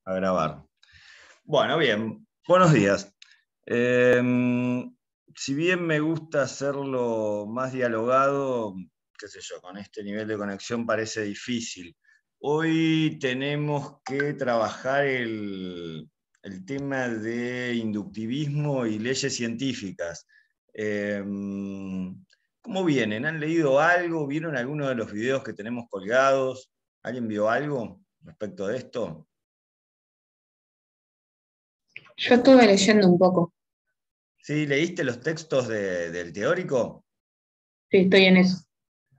A grabar. Bueno, bien. Buenos días. Si bien me gusta hacerlo más dialogado, qué sé yo, con este nivel de conexión parece difícil. Hoy tenemos que trabajar el tema de inductivismo y leyes científicas. ¿Cómo vienen? ¿Han leído algo? ¿Vieron alguno de los videos que tenemos colgados? ¿Alguien vio algo respecto de esto? Yo estuve leyendo un poco. ¿Sí? ¿Leíste los textos del teórico? Sí, estoy en eso.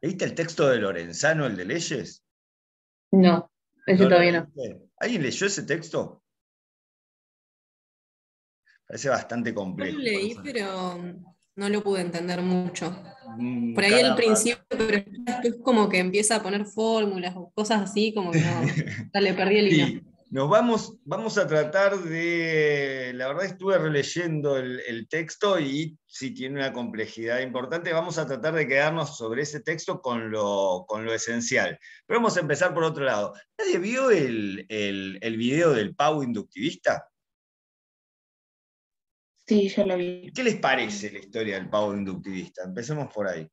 ¿Leíste el texto de Lorenzano, el de leyes? No, ese ¿No lo todavía no. leíste? ¿Alguien leyó ese texto? Parece bastante Yo lo complejo, por leí, eso. pero no lo pude entender mucho. Por ahí al Caramba. principio, pero después como que empieza a poner fórmulas o cosas así, como que no, ya le perdí el hilo. Sí, vamos a tratar de. La verdad estuve releyendo el texto y sí tiene una complejidad importante. Vamos a tratar de quedarnos sobre ese texto con lo esencial. Pero vamos a empezar por otro lado. ¿Nadie vio el video del pavo inductivista? Sí, yo lo vi. ¿Qué les parece la historia del pavo inductivista? Empecemos por ahí.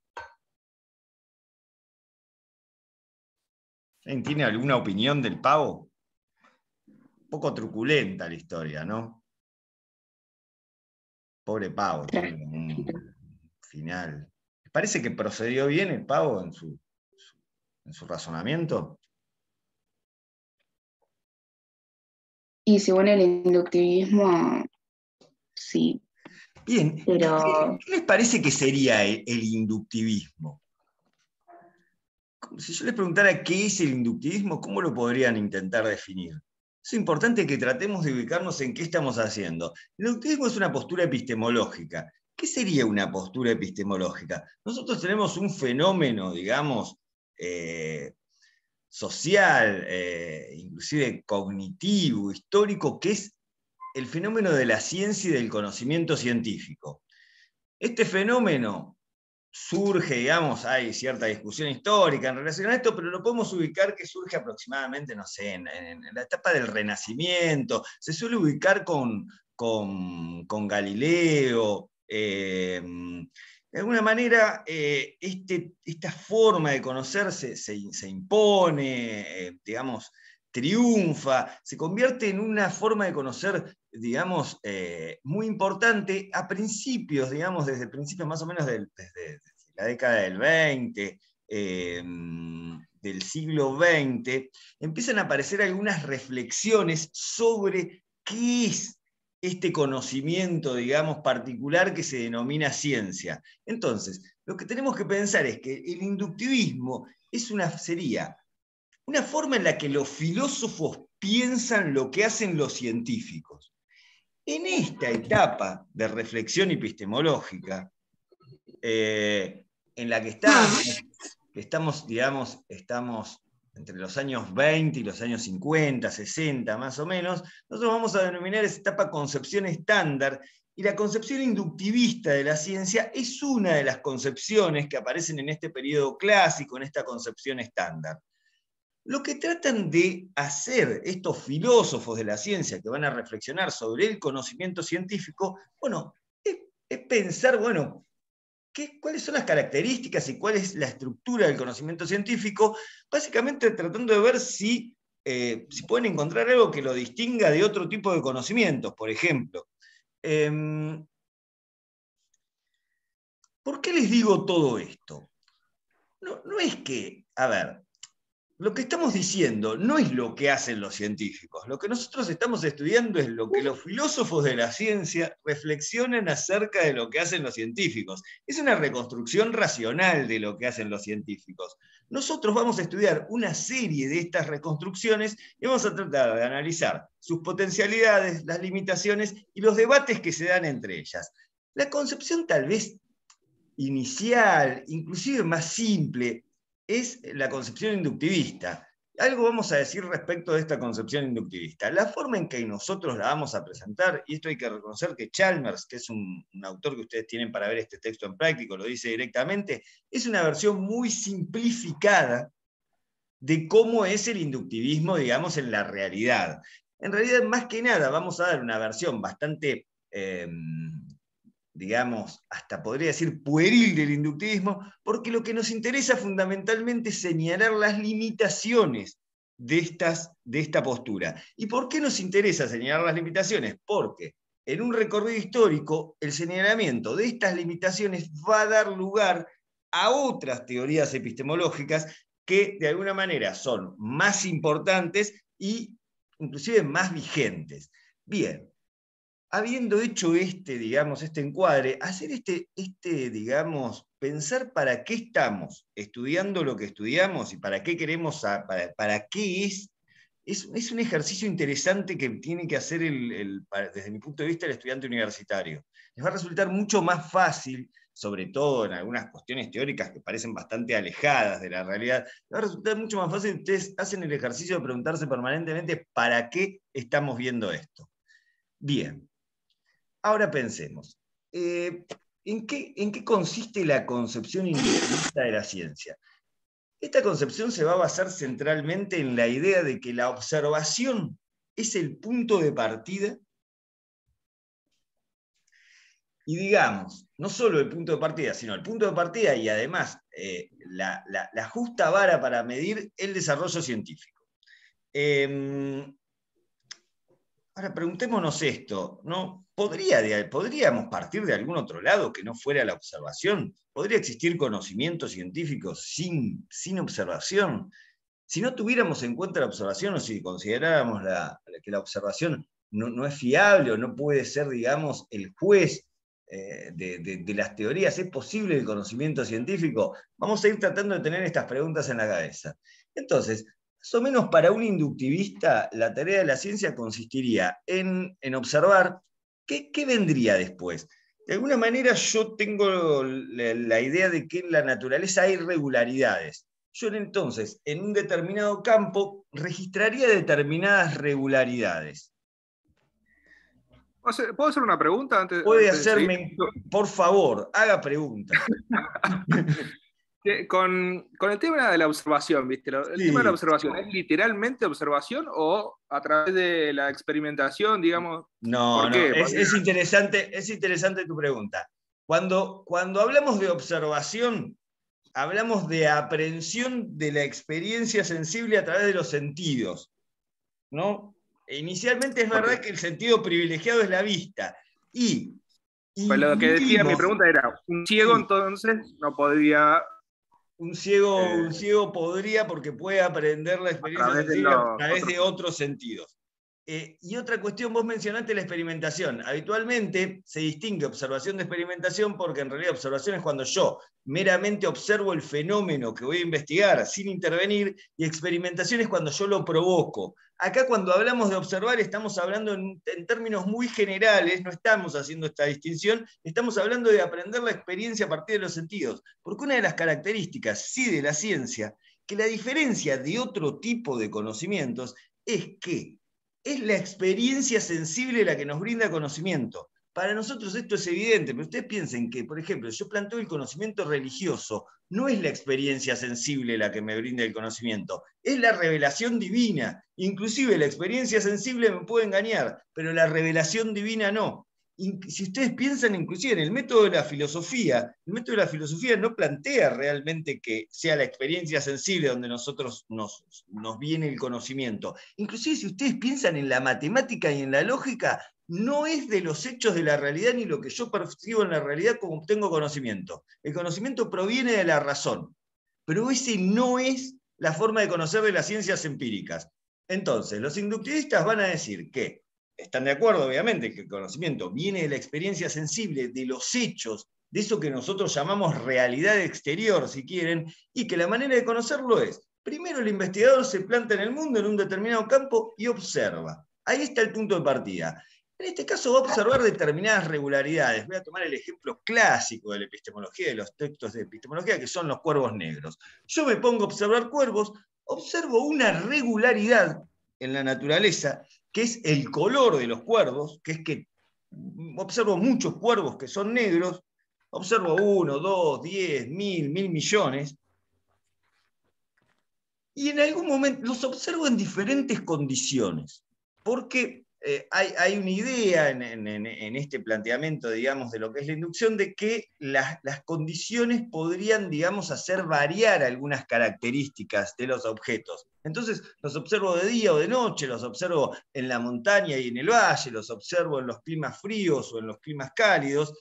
¿Alguien tiene alguna opinión del pavo? Un poco truculenta la historia, ¿no? Pobre pavo, tiene como un final. ¿Les parece que procedió bien el pavo en su razonamiento? Y según el inductivismo, sí, Bien, pero ¿qué les parece que sería el inductivismo? Si yo les preguntara qué es el inductivismo, ¿cómo lo podrían intentar definir? Es importante que tratemos de ubicarnos en qué estamos haciendo. El inductivismo es una postura epistemológica. ¿Qué sería una postura epistemológica? Nosotros tenemos un fenómeno, digamos, social, inclusive cognitivo, histórico, que es el fenómeno de la ciencia y del conocimiento científico. Este fenómeno surge, digamos, hay cierta discusión histórica en relación a esto, pero lo podemos ubicar que surge aproximadamente, no sé, en la etapa del Renacimiento, se suele ubicar con Galileo. De alguna manera, esta forma de conocerse se impone, digamos, triunfa, se convierte en una forma de conocer, digamos, muy importante a principios, digamos, desde principios más o menos desde la década del 20, del siglo XX, empiezan a aparecer algunas reflexiones sobre qué es este conocimiento, digamos, particular que se denomina ciencia. Entonces, lo que tenemos que pensar es que el inductivismo sería una forma en la que los filósofos piensan lo que hacen los científicos. En esta etapa de reflexión epistemológica, en la que estamos, digamos, estamos entre los años 20 y los años 50, 60 más o menos, nosotros vamos a denominar esa etapa concepción estándar, y la concepción inductivista de la ciencia es una de las concepciones que aparecen en este periodo clásico, en esta concepción estándar. Lo que tratan de hacer estos filósofos de la ciencia que van a reflexionar sobre el conocimiento científico, bueno, es pensar, bueno, cuáles son las características y cuál es la estructura del conocimiento científico, básicamente tratando de ver si pueden encontrar algo que lo distinga de otro tipo de conocimientos. Por ejemplo, ¿por qué les digo todo esto? No es que, a ver, lo que estamos diciendo no es lo que hacen los científicos. Lo que nosotros estamos estudiando es lo que los filósofos de la ciencia reflexionan acerca de lo que hacen los científicos. Es una reconstrucción racional de lo que hacen los científicos. Nosotros vamos a estudiar una serie de estas reconstrucciones y vamos a tratar de analizar sus potencialidades, las limitaciones y los debates que se dan entre ellas. La concepción tal vez inicial, inclusive más simple, es la concepción inductivista. Algo vamos a decir respecto de esta concepción inductivista. La forma en que nosotros la vamos a presentar, y esto hay que reconocer que Chalmers, que es un autor que ustedes tienen para ver este texto en práctico, lo dice directamente, es una versión muy simplificada de cómo es el inductivismo, digamos, en la realidad. en realidad, más que nada, vamos a dar una versión bastante, digamos, hasta podría decir pueril del inductivismo, porque lo que nos interesa fundamentalmente es señalar las limitaciones de esta postura. ¿Y por qué nos interesa señalar las limitaciones? Porque en un recorrido histórico, el señalamiento de estas limitaciones va a dar lugar a otras teorías epistemológicas que de alguna manera son más importantes y inclusive más vigentes. Bien, habiendo hecho digamos, este encuadre, hacer digamos, pensar para qué estamos estudiando lo que estudiamos y para qué queremos, para qué es un ejercicio interesante que tiene que hacer, desde mi punto de vista, el estudiante universitario. Les va a resultar mucho más fácil, sobre todo en algunas cuestiones teóricas que parecen bastante alejadas de la realidad, les va a resultar mucho más fácil si ustedes hacen el ejercicio de preguntarse permanentemente para qué estamos viendo esto. Bien, ahora pensemos. ¿En qué consiste la concepción inductivista de la ciencia? Esta concepción se va a basar centralmente en la idea de que la observación es el punto de partida, y digamos, no solo el punto de partida, sino el punto de partida y además la justa vara para medir el desarrollo científico. Ahora preguntémonos esto, ¿no? ¿Podríamos partir de algún otro lado que no fuera la observación? ¿Podría existir conocimiento científico sin observación? Si no tuviéramos en cuenta la observación, o si consideráramos que la observación no es fiable o no puede ser, digamos, el juez de las teorías, ¿es posible el conocimiento científico? Vamos a ir tratando de tener estas preguntas en la cabeza. Entonces, más o menos para un inductivista, la tarea de la ciencia consistiría en observar qué vendría después. De alguna manera yo tengo la idea de que en la naturaleza hay regularidades. Yo entonces, en un determinado campo, registraría determinadas regularidades. ¿Puedo hacer una pregunta antes Puede de hacerme, seguir? por favor, haga preguntas. Con el tema de la observación, ¿viste? El Sí. tema de la observación, ¿es literalmente observación o a través de la experimentación, digamos? No, ¿Por qué? es interesante tu pregunta. Cuando hablamos de observación, hablamos de aprehensión de la experiencia sensible a través de los sentidos, ¿no? Inicialmente es verdad que el sentido privilegiado es la vista. Y pues lo que decía mi pregunta era, un ciego Sí. entonces no podría... Un ciego podría, porque puede aprender la experiencia sensible a través de otros sentidos. Y otra cuestión, vos mencionaste la experimentación. Habitualmente se distingue observación de experimentación porque en realidad observación es cuando yo meramente observo el fenómeno que voy a investigar sin intervenir, y experimentación es cuando yo lo provoco. Acá cuando hablamos de observar estamos hablando en términos muy generales, no estamos haciendo esta distinción, estamos hablando de aprender la experiencia a partir de los sentidos. Porque una de las características, sí, de la ciencia, que la diferencia de otro tipo de conocimientos es que es la experiencia sensible la que nos brinda conocimiento. Para nosotros esto es evidente, pero ustedes piensen que, por ejemplo, yo planteo el conocimiento religioso, no es la experiencia sensible la que me brinda el conocimiento, es la revelación divina. Inclusive la experiencia sensible me puede engañar, pero la revelación divina no. Si ustedes piensan inclusive en el método de la filosofía, el método de la filosofía no plantea realmente que sea la experiencia sensible donde nosotros nos viene el conocimiento. Inclusive si ustedes piensan en la matemática y en la lógica, no es de los hechos de la realidad ni lo que yo percibo en la realidad como obtengo conocimiento. El conocimiento proviene de la razón, pero ese no es la forma de conocer de las ciencias empíricas. Entonces, los inductivistas van a decir que están de acuerdo, obviamente, que el conocimiento viene de la experiencia sensible, de los hechos, de eso que nosotros llamamos realidad exterior, si quieren, y que la manera de conocerlo es, primero el investigador se planta en el mundo en un determinado campo y observa. Ahí está el punto de partida. En este caso va a observar determinadas regularidades. Voy a tomar el ejemplo clásico de la epistemología, de los textos de epistemología, que son los cuervos negros. Yo me pongo a observar cuervos, observo una regularidad en la naturaleza, que es el color de los cuervos, que es que observo muchos cuervos que son negros, observo 1, 2, 10, 1000 millones, y en algún momento los observo en diferentes condiciones. porque hay una idea en este planteamiento, digamos, de lo que es la inducción, de que las condiciones podrían, digamos, hacer variar algunas características de los objetos. Entonces, los observo de día o de noche, los observo en la montaña y en el valle, los observo en los climas fríos o en los climas cálidos.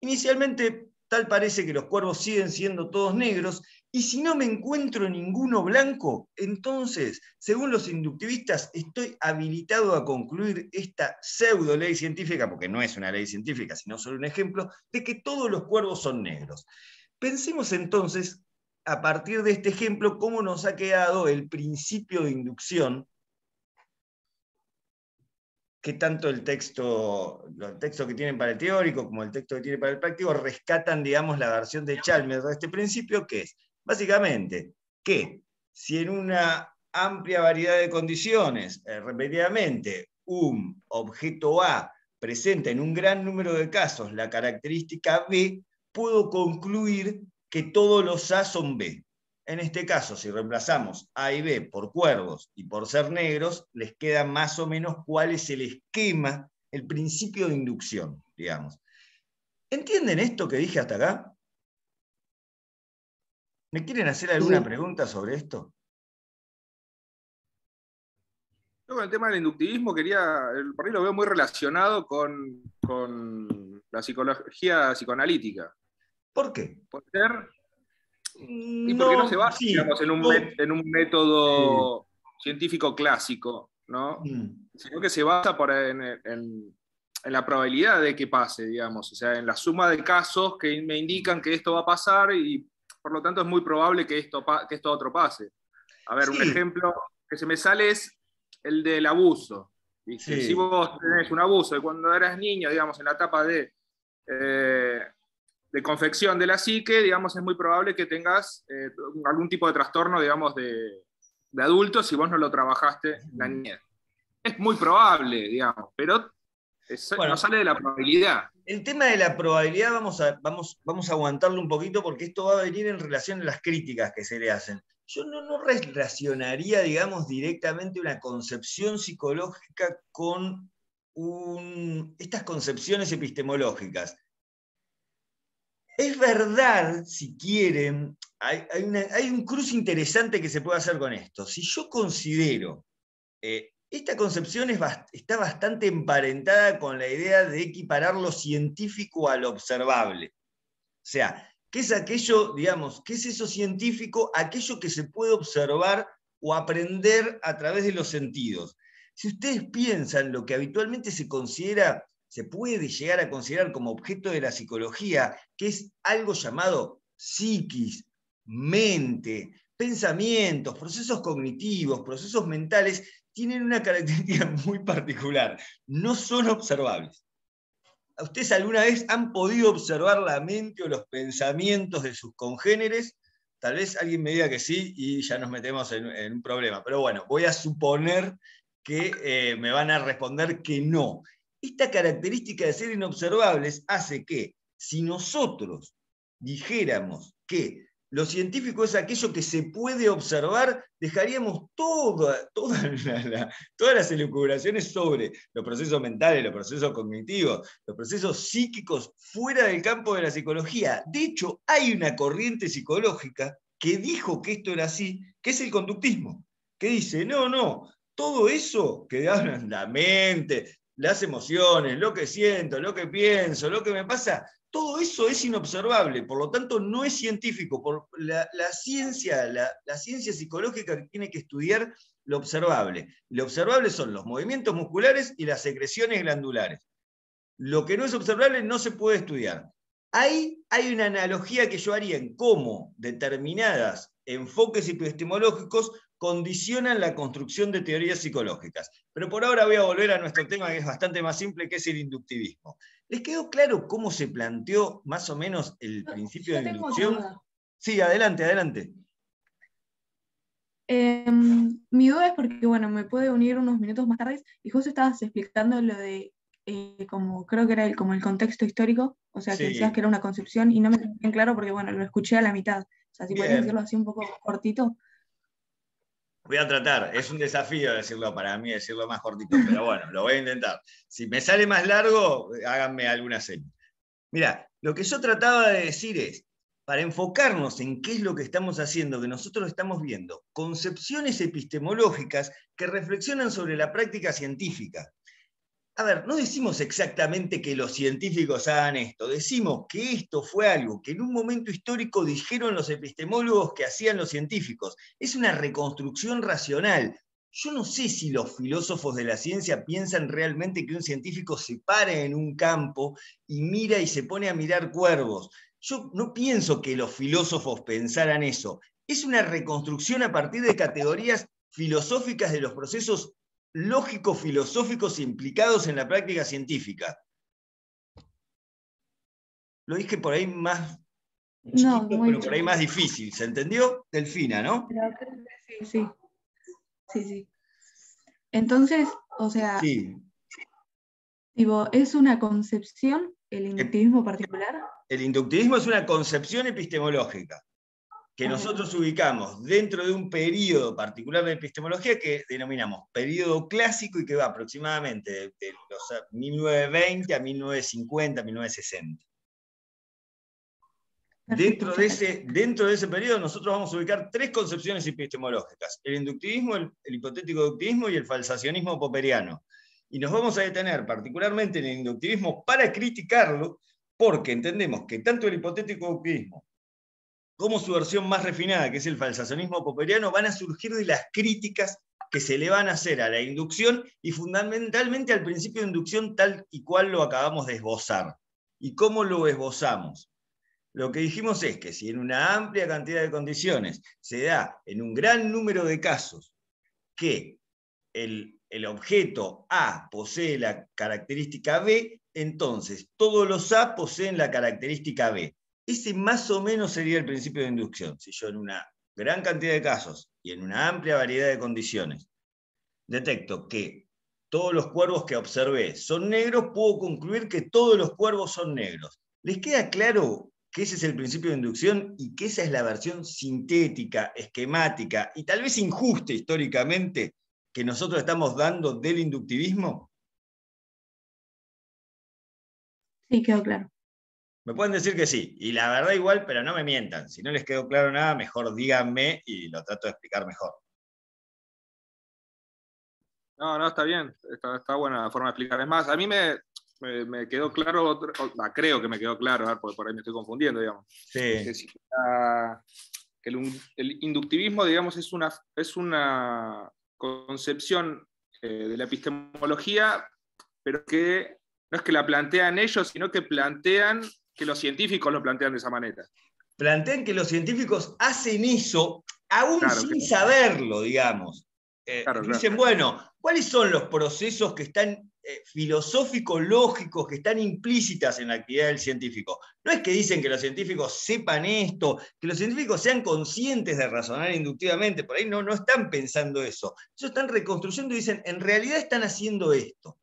Inicialmente, tal parece que los cuervos siguen siendo todos negros, y si no me encuentro ninguno blanco, entonces, según los inductivistas, estoy habilitado a concluir esta pseudo ley científica, porque no es una ley científica, sino solo un ejemplo, de que todos los cuervos son negros. Pensemos entonces, a partir de este ejemplo, cómo nos ha quedado el principio de inducción, que tanto el texto que tienen para el teórico como el texto que tienen para el práctico rescatan, digamos, la versión de Chalmers de este principio, que es, básicamente, que si en una amplia variedad de condiciones, repetidamente, un objeto A presenta en un gran número de casos la característica B, puedo concluir que todos los A son B. En este caso, si reemplazamos A y B por cuervos y por ser negros, les queda más o menos cuál es el esquema, el principio de inducción, digamos. ¿Entienden esto que dije hasta acá? ¿Me quieren hacer alguna pregunta sobre esto? Yo con el tema del inductivismo por ahí lo veo muy relacionado con la psicología psicoanalítica. ¿Por qué? ¿Puede ser? Y porque no se basa, sí, digamos, en un método científico clásico, ¿no? Sino que se basa en la probabilidad de que pase, digamos, o sea, en la suma de casos que me indican que esto va a pasar y por lo tanto es muy probable que esto otro pase. A ver, un ejemplo que se me sale es el del abuso, ¿viste? Sí. Si vos tenés un abuso de cuando eras niño, digamos, en la etapa de confección de la psique, digamos, es muy probable que tengas algún tipo de trastorno, digamos, de adulto si vos no lo trabajaste en la niñez. Es muy probable, digamos, pero no sale de la probabilidad. El tema de la probabilidad vamos a aguantarlo un poquito, porque esto va a venir en relación a las críticas que se le hacen. Yo no relacionaría, digamos, directamente una concepción psicológica con estas concepciones epistemológicas. Es verdad, si quieren, hay un cruce interesante que se puede hacer con esto. Si yo considero, esta concepción está bastante emparentada con la idea de equiparar lo científico a lo observable. O sea, ¿qué es aquello, digamos, qué es eso científico? Aquello que se puede observar o aprender a través de los sentidos. Si ustedes piensan lo que habitualmente se puede llegar a considerar como objeto de la psicología, que es algo llamado psiquis, mente, pensamientos, procesos cognitivos, procesos mentales, tienen una característica muy particular: no son observables. ¿Ustedes alguna vez han podido observar la mente o los pensamientos de sus congéneres? Tal vez alguien me diga que sí y ya nos metemos en un problema. Pero bueno, voy a suponer que me van a responder que no. Esta característica de ser inobservables hace que, si nosotros dijéramos que lo científico es aquello que se puede observar, dejaríamos todas las elucubraciones sobre los procesos mentales, los procesos cognitivos, los procesos psíquicos fuera del campo de la psicología. De hecho, hay una corriente psicológica que dijo que esto era así, que es el conductismo, que dice, no, todo eso que hablan la mente, las emociones, lo que siento, lo que pienso, lo que me pasa, todo eso es inobservable, por lo tanto no es científico. La ciencia psicológica tiene que estudiar lo observable. Lo observable son los movimientos musculares y las secreciones glandulares. Lo que no es observable no se puede estudiar. Ahí hay una analogía que yo haría en cómo determinados enfoques epistemológicos condicionan la construcción de teorías psicológicas. Pero por ahora voy a volver a nuestro tema, que es bastante más simple, que es el inductivismo. ¿Les quedó claro cómo se planteó más o menos el principio de inducción? Sí, adelante. Mi duda es porque, bueno, me puede unir unos minutos más tarde y justo estabas explicando lo de, como creo que era como el contexto histórico, o sea, que decías que era una concepción y no me quedó bien claro porque, bueno, lo escuché a la mitad. O sea, si podrías decirlo así un poco cortito. Voy a tratar, es un desafío decirlo para mí, decirlo más cortito, pero bueno, lo voy a intentar. Si me sale más largo, háganme alguna señal. Mira, lo que yo trataba de decir es, para enfocarnos en qué es lo que estamos haciendo, que nosotros estamos viendo, concepciones epistemológicas que reflexionan sobre la práctica científica. A ver, no decimos exactamente que los científicos hagan esto, decimos que esto fue algo que en un momento histórico dijeron los epistemólogos que hacían los científicos. Es una reconstrucción racional. Yo no sé si los filósofos de la ciencia piensan realmente que un científico se pare en un campo y mira y se pone a mirar cuervos. Yo no pienso que los filósofos pensaran eso. Es una reconstrucción a partir de categorías filosóficas de los procesos lógicos filosóficos implicados en la práctica científica. Lo dije por ahí más chiquito, pero por ahí más difícil. ¿Se entendió? Delfina, ¿no? Sí. Entonces, o sea, sí. Tipo, ¿es una concepción el inductivismo particular? El inductivismo es una concepción epistemológica que nosotros ubicamos dentro de un periodo particular de epistemología que denominamos periodo clásico y que va aproximadamente de los 1920 a 1950, 1960. Dentro de ese periodo nosotros vamos a ubicar tres concepciones epistemológicas: el inductivismo, el hipotético deductivismo y el falsacionismo popperiano. Y nos vamos a detener particularmente en el inductivismo para criticarlo, porque entendemos que tanto el hipotético deductivismo como su versión más refinada, que es el falsacionismo popperiano, van a surgir de las críticas que se le van a hacer a la inducción y fundamentalmente al principio de inducción tal y cual lo acabamos de esbozar. ¿Y cómo lo esbozamos? Lo que dijimos es que si en una amplia cantidad de condiciones se da en un gran número de casos que el objeto A posee la característica B, entonces todos los A poseen la característica B. Ese más o menos sería el principio de inducción. Si yo en una gran cantidad de casos y en una amplia variedad de condiciones detecto que todos los cuervos que observé son negros, puedo concluir que todos los cuervos son negros. ¿Les queda claro que ese es el principio de inducción y que esa es la versión sintética, esquemática y tal vez injusta históricamente que nosotros estamos dando del inductivismo? Sí, quedó claro. Me pueden decir que sí, y la verdad igual, pero no me mientan. Si no les quedó claro nada, mejor díganme y lo trato de explicar mejor. No, está bien, está buena la forma de explicar. Es más, a mí me quedó claro, creo que me quedó claro, porque por ahí me estoy confundiendo, digamos. Sí. Que el inductivismo, digamos, es una concepción de la epistemología, pero que no es que la plantean ellos, sino que plantean que los científicos lo plantean de esa manera. Plantean que los científicos hacen eso aún sin saberlo, digamos. Dicen, bueno, ¿cuáles son los procesos que están filosóficos, lógicos, que están implícitas en la actividad del científico? No es que dicen que los científicos sepan esto, que los científicos sean conscientes de razonar inductivamente, por ahí no están pensando eso. Ellos están reconstruyendo y dicen, en realidad están haciendo esto.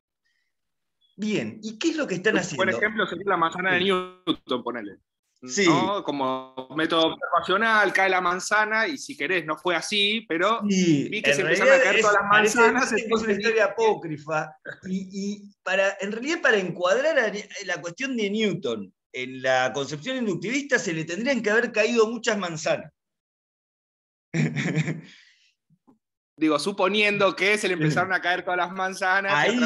Bien, ¿y qué es lo que están haciendo? Por ejemplo, sería la manzana de Newton, ponele. Sí. ¿No? Como método observacional, cae la manzana y si querés no fue así, pero vi que se empezaron a caer todas las manzanas. Es una historia apócrifa y en realidad para encuadrar la cuestión de Newton en la concepción inductivista se le tendrían que haber caído muchas manzanas. Digo, suponiendo que se le empezaron a caer todas las manzanas. Ahí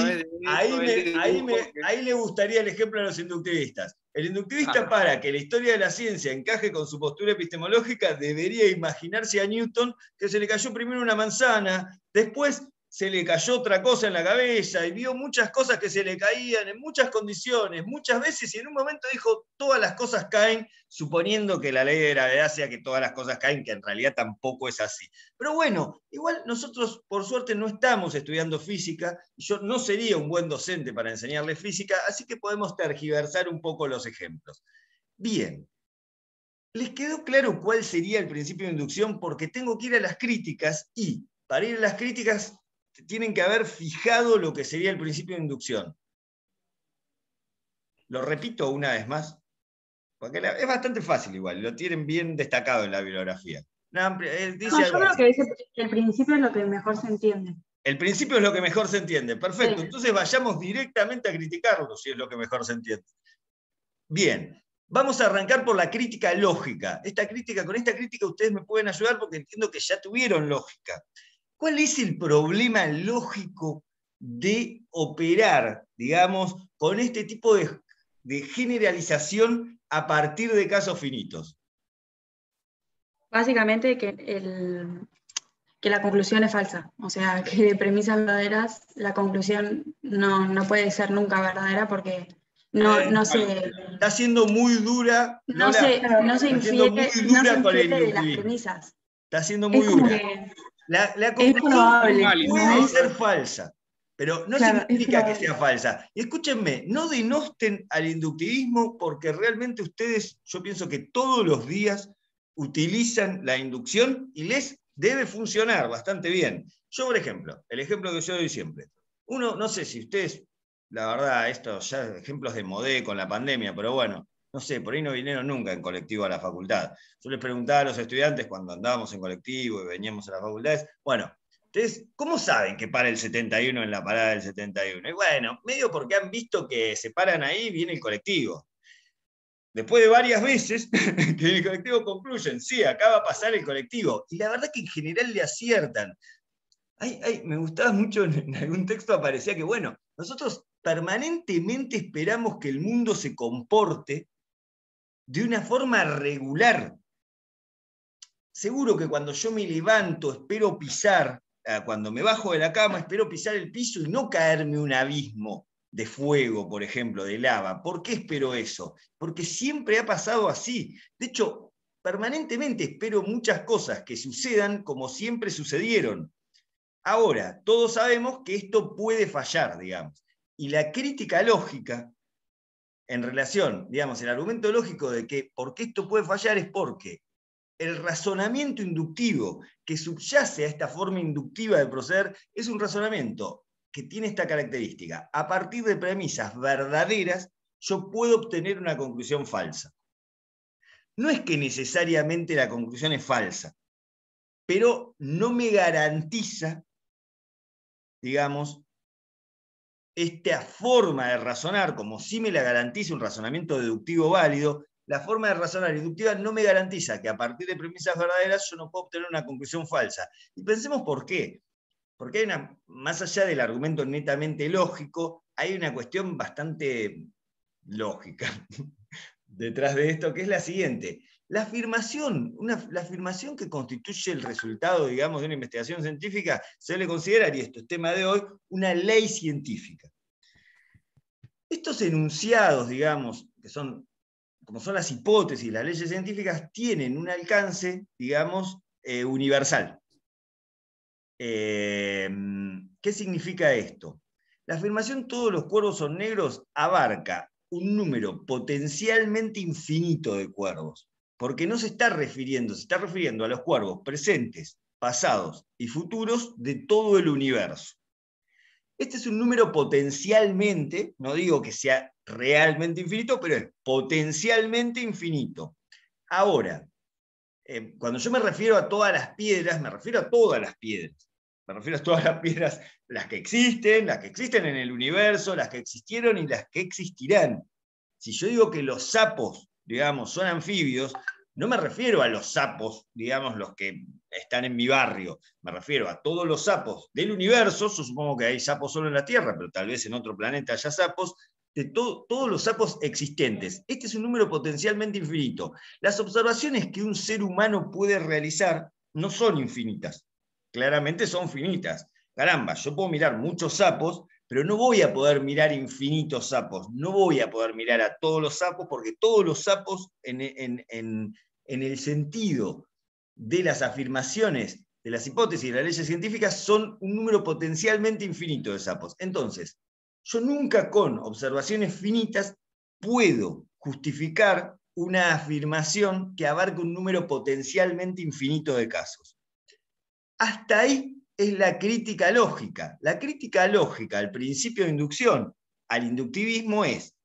le gustaría el ejemplo a los inductivistas. El inductivista, para que la historia de la ciencia encaje con su postura epistemológica, debería imaginarse a Newton que se le cayó primero una manzana, después se le cayó otra cosa en la cabeza y vio muchas cosas que se le caían en muchas condiciones, muchas veces, y en un momento dijo, todas las cosas caen, suponiendo que la ley de gravedad sea que todas las cosas caen, que en realidad tampoco es así. Pero bueno, igual nosotros por suerte no estamos estudiando física, y yo no sería un buen docente para enseñarles física, así que podemos tergiversar un poco los ejemplos. Bien. ¿Les quedó claro cuál sería el principio de inducción? Porque tengo que ir a las críticas y para ir a las críticas tienen que haber fijado lo que sería el principio de inducción. Lo repito una vez más, porque es bastante fácil igual, lo tienen bien destacado en la bibliografía. Dice yo creo que el principio es lo que mejor se entiende. El principio es lo que mejor se entiende. Perfecto. Sí. Entonces vayamos directamente a criticarlo, si es lo que mejor se entiende. Bien. Vamos a arrancar por la crítica lógica. Con esta crítica ustedes me pueden ayudar porque entiendo que ya tuvieron lógica. ¿Cuál es el problema lógico de operar, digamos, con este tipo de generalización a partir de casos finitos? Básicamente que la conclusión es falsa. O sea, que de premisas verdaderas la conclusión no puede ser nunca verdadera porque no se... Está siendo muy dura. No se infiere con el de las premisas. Está siendo muy dura. La conclusión puede ser falsa, pero no significa que sea falsa. Y escúchenme, no denosten al inductivismo porque realmente ustedes, yo pienso que todos los días utilizan la inducción y les debe funcionar bastante bien. Yo, por ejemplo, el ejemplo que yo doy siempre. Uno, no sé si ustedes... La verdad, estos ya ejemplos de modé con la pandemia, pero bueno, no sé, por ahí no vinieron nunca en colectivo a la facultad. Yo les preguntaba a los estudiantes cuando andábamos en colectivo y veníamos a las facultades, bueno, ustedes, ¿cómo saben que para el 71 en la parada del 71? Y bueno, medio porque han visto que se paran ahí y viene el colectivo. Después de varias veces que en el colectivo concluyen, sí, acá va a pasar el colectivo. Y la verdad que en general le aciertan. Me gustaba mucho, en algún texto aparecía que, bueno, nosotros permanentemente esperamos que el mundo se comporte de una forma regular. Seguro que cuando yo me levanto, espero pisar, cuando me bajo de la cama, espero pisar el piso y no caerme un abismo de fuego, por ejemplo, de lava. ¿Por qué espero eso? Porque siempre ha pasado así. De hecho, permanentemente espero muchas cosas que sucedan como siempre sucedieron. Ahora, todos sabemos que esto puede fallar, digamos. Y la crítica lógica, en relación, digamos, el argumento lógico de que por qué esto puede fallar es porque el razonamiento inductivo que subyace a esta forma inductiva de proceder es un razonamiento que tiene esta característica. A partir de premisas verdaderas, yo puedo obtener una conclusión falsa. No es que necesariamente la conclusión es falsa, pero no me garantiza, digamos, esta forma de razonar, como sí me la garantiza un razonamiento deductivo válido, la forma de razonar inductiva no me garantiza que a partir de premisas verdaderas yo no puedo obtener una conclusión falsa. Y pensemos por qué. Porque hay más allá del argumento netamente lógico, hay una cuestión bastante lógica detrás de esto, que es la siguiente. La afirmación que constituye el resultado, digamos, de una investigación científica, se le considera, y esto es tema de hoy, una ley científica. Estos enunciados, digamos, que son, como son las hipótesis, las leyes científicas, tienen un alcance, digamos, universal. ¿Qué significa esto? La afirmación todos los cuervos son negros abarca un número potencialmente infinito de cuervos. Porque no se está refiriendo, se está refiriendo a los cuervos presentes, pasados y futuros de todo el universo. Este es un número potencialmente, no digo que sea realmente infinito, pero es potencialmente infinito. Ahora, cuando yo me refiero a todas las piedras, me refiero a todas las piedras. Me refiero a todas las piedras, las que existen en el universo, las que existieron y las que existirán. Si yo digo que los sapos, digamos, son anfibios, no me refiero a los sapos, digamos, los que están en mi barrio, me refiero a todos los sapos del universo. Yo supongo que hay sapos solo en la Tierra, pero tal vez en otro planeta haya sapos, de todos los sapos existentes. Este es un número potencialmente infinito. Las observaciones que un ser humano puede realizar no son infinitas, claramente son finitas. Caramba, yo puedo mirar muchos sapos, pero no voy a poder mirar infinitos sapos, no voy a poder mirar a todos los sapos, porque todos los sapos, en el sentido de las afirmaciones, de las hipótesis y de las leyes científicas, son un número potencialmente infinito de sapos. Entonces, yo nunca con observaciones finitas puedo justificar una afirmación que abarque un número potencialmente infinito de casos. Hasta ahí es la crítica lógica. La crítica lógica al principio de inducción, al inductivismo, es: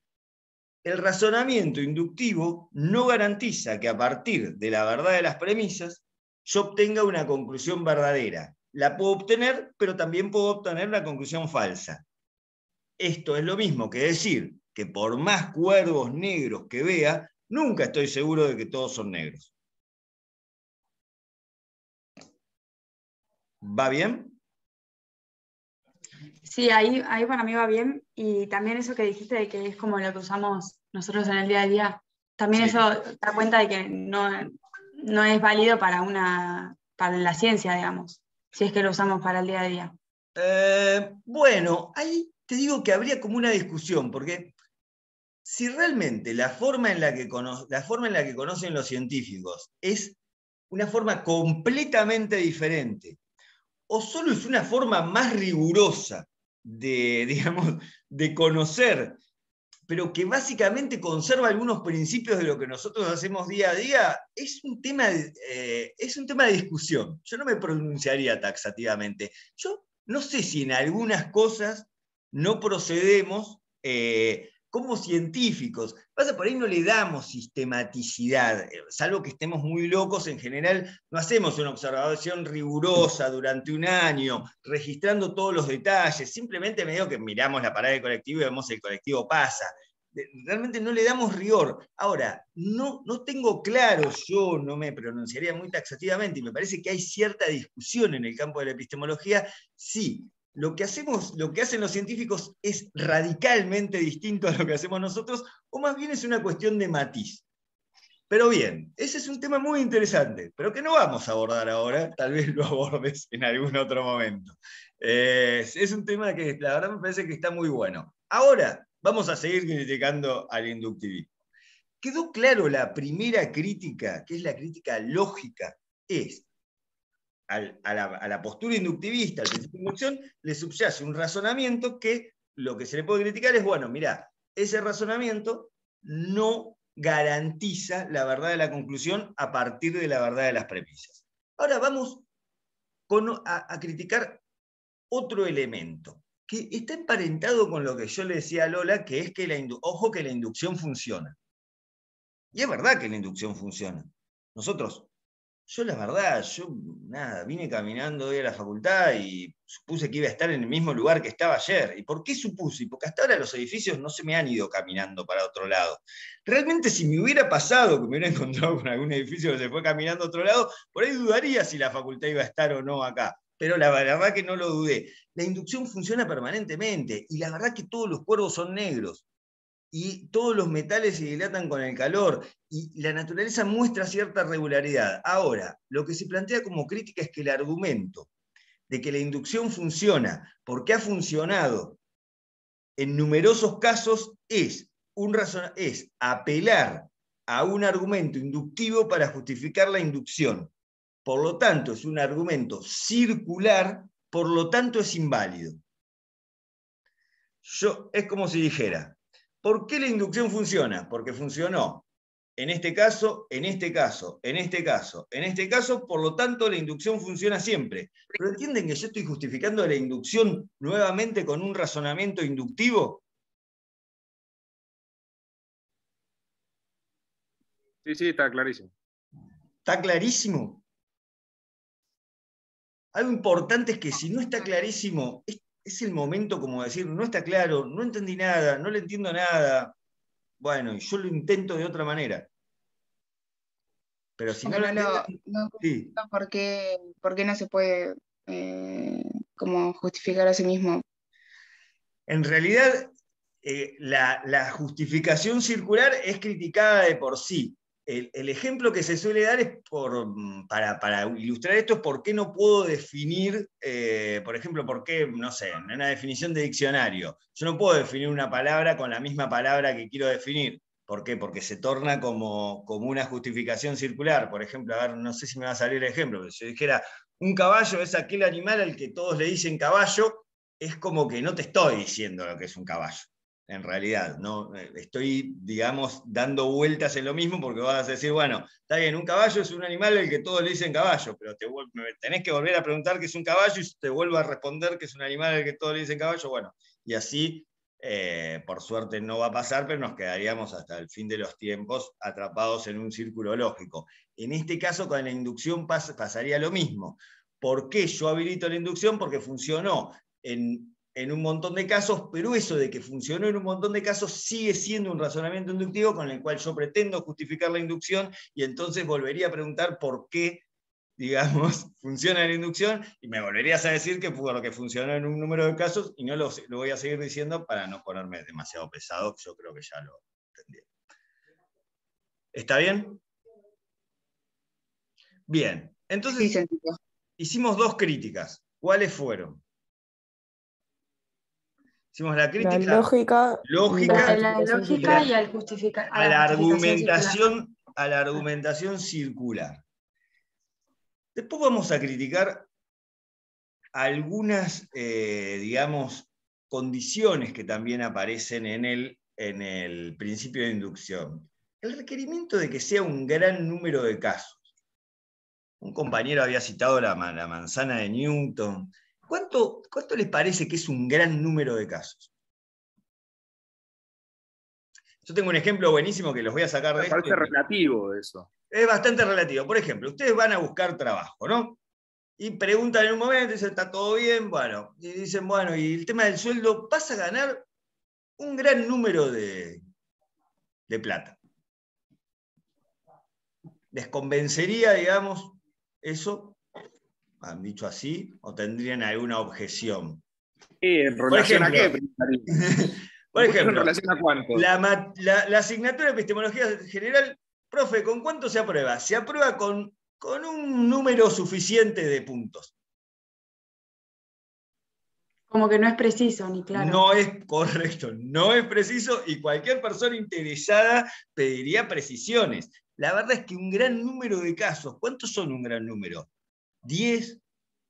el razonamiento inductivo no garantiza que a partir de la verdad de las premisas yo obtenga una conclusión verdadera. La puedo obtener, pero también puedo obtener una conclusión falsa. Esto es lo mismo que decir que por más cuervos negros que vea, nunca estoy seguro de que todos son negros. ¿Va bien? Sí, ahí para mí va bien. Y también eso que dijiste de que es como lo que usamos nosotros en el día a día. También Sí. eso da cuenta de que no es válido para la ciencia, digamos, si es que lo usamos para el día a día. Bueno, ahí te digo que habría como una discusión, porque si realmente la forma en la que conocen los científicos es una forma completamente diferente, o solo es una forma más rigurosa digamos, de conocer, pero que básicamente conserva algunos principios de lo que nosotros hacemos día a día, es un tema de discusión. Yo no me pronunciaría taxativamente. Yo no sé si en algunas cosas no procedemos como científicos. Pasa, por ahí no le damos sistematicidad, salvo que estemos muy locos. En general no hacemos una observación rigurosa durante un año, registrando todos los detalles, simplemente medio que miramos la parada del colectivo y vemos el colectivo pasa. Realmente no le damos rigor. Ahora, no tengo claro, yo no me pronunciaría muy taxativamente, y me parece que hay cierta discusión en el campo de la epistemología, sí. Lo que hacen los científicos es radicalmente distinto a lo que hacemos nosotros, o más bien es una cuestión de matiz. Pero bien, ese es un tema muy interesante, pero que no vamos a abordar ahora, tal vez lo abordes en algún otro momento. Es un tema que la verdad me parece que está muy bueno. Ahora vamos a seguir criticando al inductivismo. Quedó claro la primera crítica, que es la crítica lógica, es a la postura inductivista, al principio de inducción, le subyace un razonamiento que lo que se le puede criticar es, bueno, mirá, ese razonamiento no garantiza la verdad de la conclusión a partir de la verdad de las premisas. Ahora vamos a criticar otro elemento, que está emparentado con lo que yo le decía a Lola, que es que ojo que la inducción funciona. Y es verdad que la inducción funciona. Yo la verdad, vine caminando hoy a la facultad y supuse que iba a estar en el mismo lugar que estaba ayer. ¿Y por qué supuse? Porque hasta ahora los edificios no se me han ido caminando para otro lado. Realmente, si me hubiera pasado que me hubiera encontrado con algún edificio que se fue caminando a otro lado, por ahí dudaría si la facultad iba a estar o no acá. Pero la verdad que no lo dudé. La inducción funciona permanentemente, y la verdad que todos los cuervos son negros, y todos los metales se dilatan con el calor, y la naturaleza muestra cierta regularidad. Ahora, lo que se plantea como crítica es que el argumento de que la inducción funciona porque ha funcionado en numerosos casos es apelar a un argumento inductivo para justificar la inducción. Por lo tanto, es un argumento circular, por lo tanto es inválido. Es como si dijera, ¿por qué la inducción funciona? Porque funcionó en este caso, en este caso, en este caso, en este caso, por lo tanto la inducción funciona siempre. ¿Pero entienden que yo estoy justificando la inducción nuevamente con un razonamiento inductivo? Sí, está clarísimo. ¿Está clarísimo? Algo importante es que si no está clarísimo, es el momento como decir, no está claro, no entendí nada, no le entiendo nada. Bueno, y yo lo intento de otra manera. Pero si no lo entienden, sí. ¿Por qué no se puede como justificar a sí mismo? En realidad, la justificación circular es criticada de por sí. El ejemplo que se suele dar es para ilustrar esto, es por qué no puedo definir, por ejemplo, por qué, no sé, en una definición de diccionario, yo no puedo definir una palabra con la misma palabra que quiero definir. ¿Por qué? Porque se torna como una justificación circular. Por ejemplo, a ver, no sé si me va a salir el ejemplo, pero si yo dijera, un caballo es aquel animal al que todos le dicen caballo, es como que no te estoy diciendo lo que es un caballo. En realidad, no estoy, digamos, dando vueltas en lo mismo, porque vas a decir, bueno, está bien, un caballo es un animal al que todos le dicen caballo, pero tenés que volver a preguntar qué es un caballo y te vuelvo a responder que es un animal al que todos le dicen caballo, bueno, y así Por suerte no va a pasar, pero nos quedaríamos hasta el fin de los tiempos atrapados en un círculo lógico. En este caso, con la inducción pasaría lo mismo. ¿Por qué yo habilito la inducción? Porque funcionó en un montón de casos, pero eso de que funcionó en un montón de casos sigue siendo un razonamiento inductivo con el cual yo pretendo justificar la inducción, y entonces volvería a preguntar por qué, digamos, funciona la inducción, y me volverías a decir que fue lo que funcionó en un número de casos, y no lo voy a seguir diciendo para no ponerme demasiado pesado, que yo creo que ya lo entendí. ¿Está bien? Bien, entonces Sí, hicimos 2 críticas. ¿Cuáles fueron? Hicimos la crítica La lógica lógica, La lógica y al justificar, a la justificación argumentación circular. Después vamos a criticar algunas, digamos, condiciones que también aparecen en el principio de inducción. El requerimiento de que sea un gran número de casos. Un compañero había citado la manzana de Newton. ¿Cuánto les parece que es un gran número de casos? Yo tengo un ejemplo buenísimo que los voy a sacar de esto. Me parece relativo eso. Es bastante relativo. Por ejemplo, ustedes van a buscar trabajo, ¿no? Y preguntan en un momento, dicen, ¿está todo bien? Bueno, y dicen, bueno, y el tema del sueldo, vas a ganar un gran número de plata. ¿Les convencería, digamos, eso? ¿Han dicho así? ¿O tendrían alguna objeción? ¿En relación a qué? Por ejemplo, ¿en relación a cuánto? La asignatura de epistemología general, profe, ¿con cuánto se aprueba? Se aprueba con un número suficiente de puntos. Como que no es preciso, ni claro. No es correcto, no es preciso, y cualquier persona interesada pediría precisiones. La verdad es que un gran número de casos, ¿cuántos son un gran número? 10,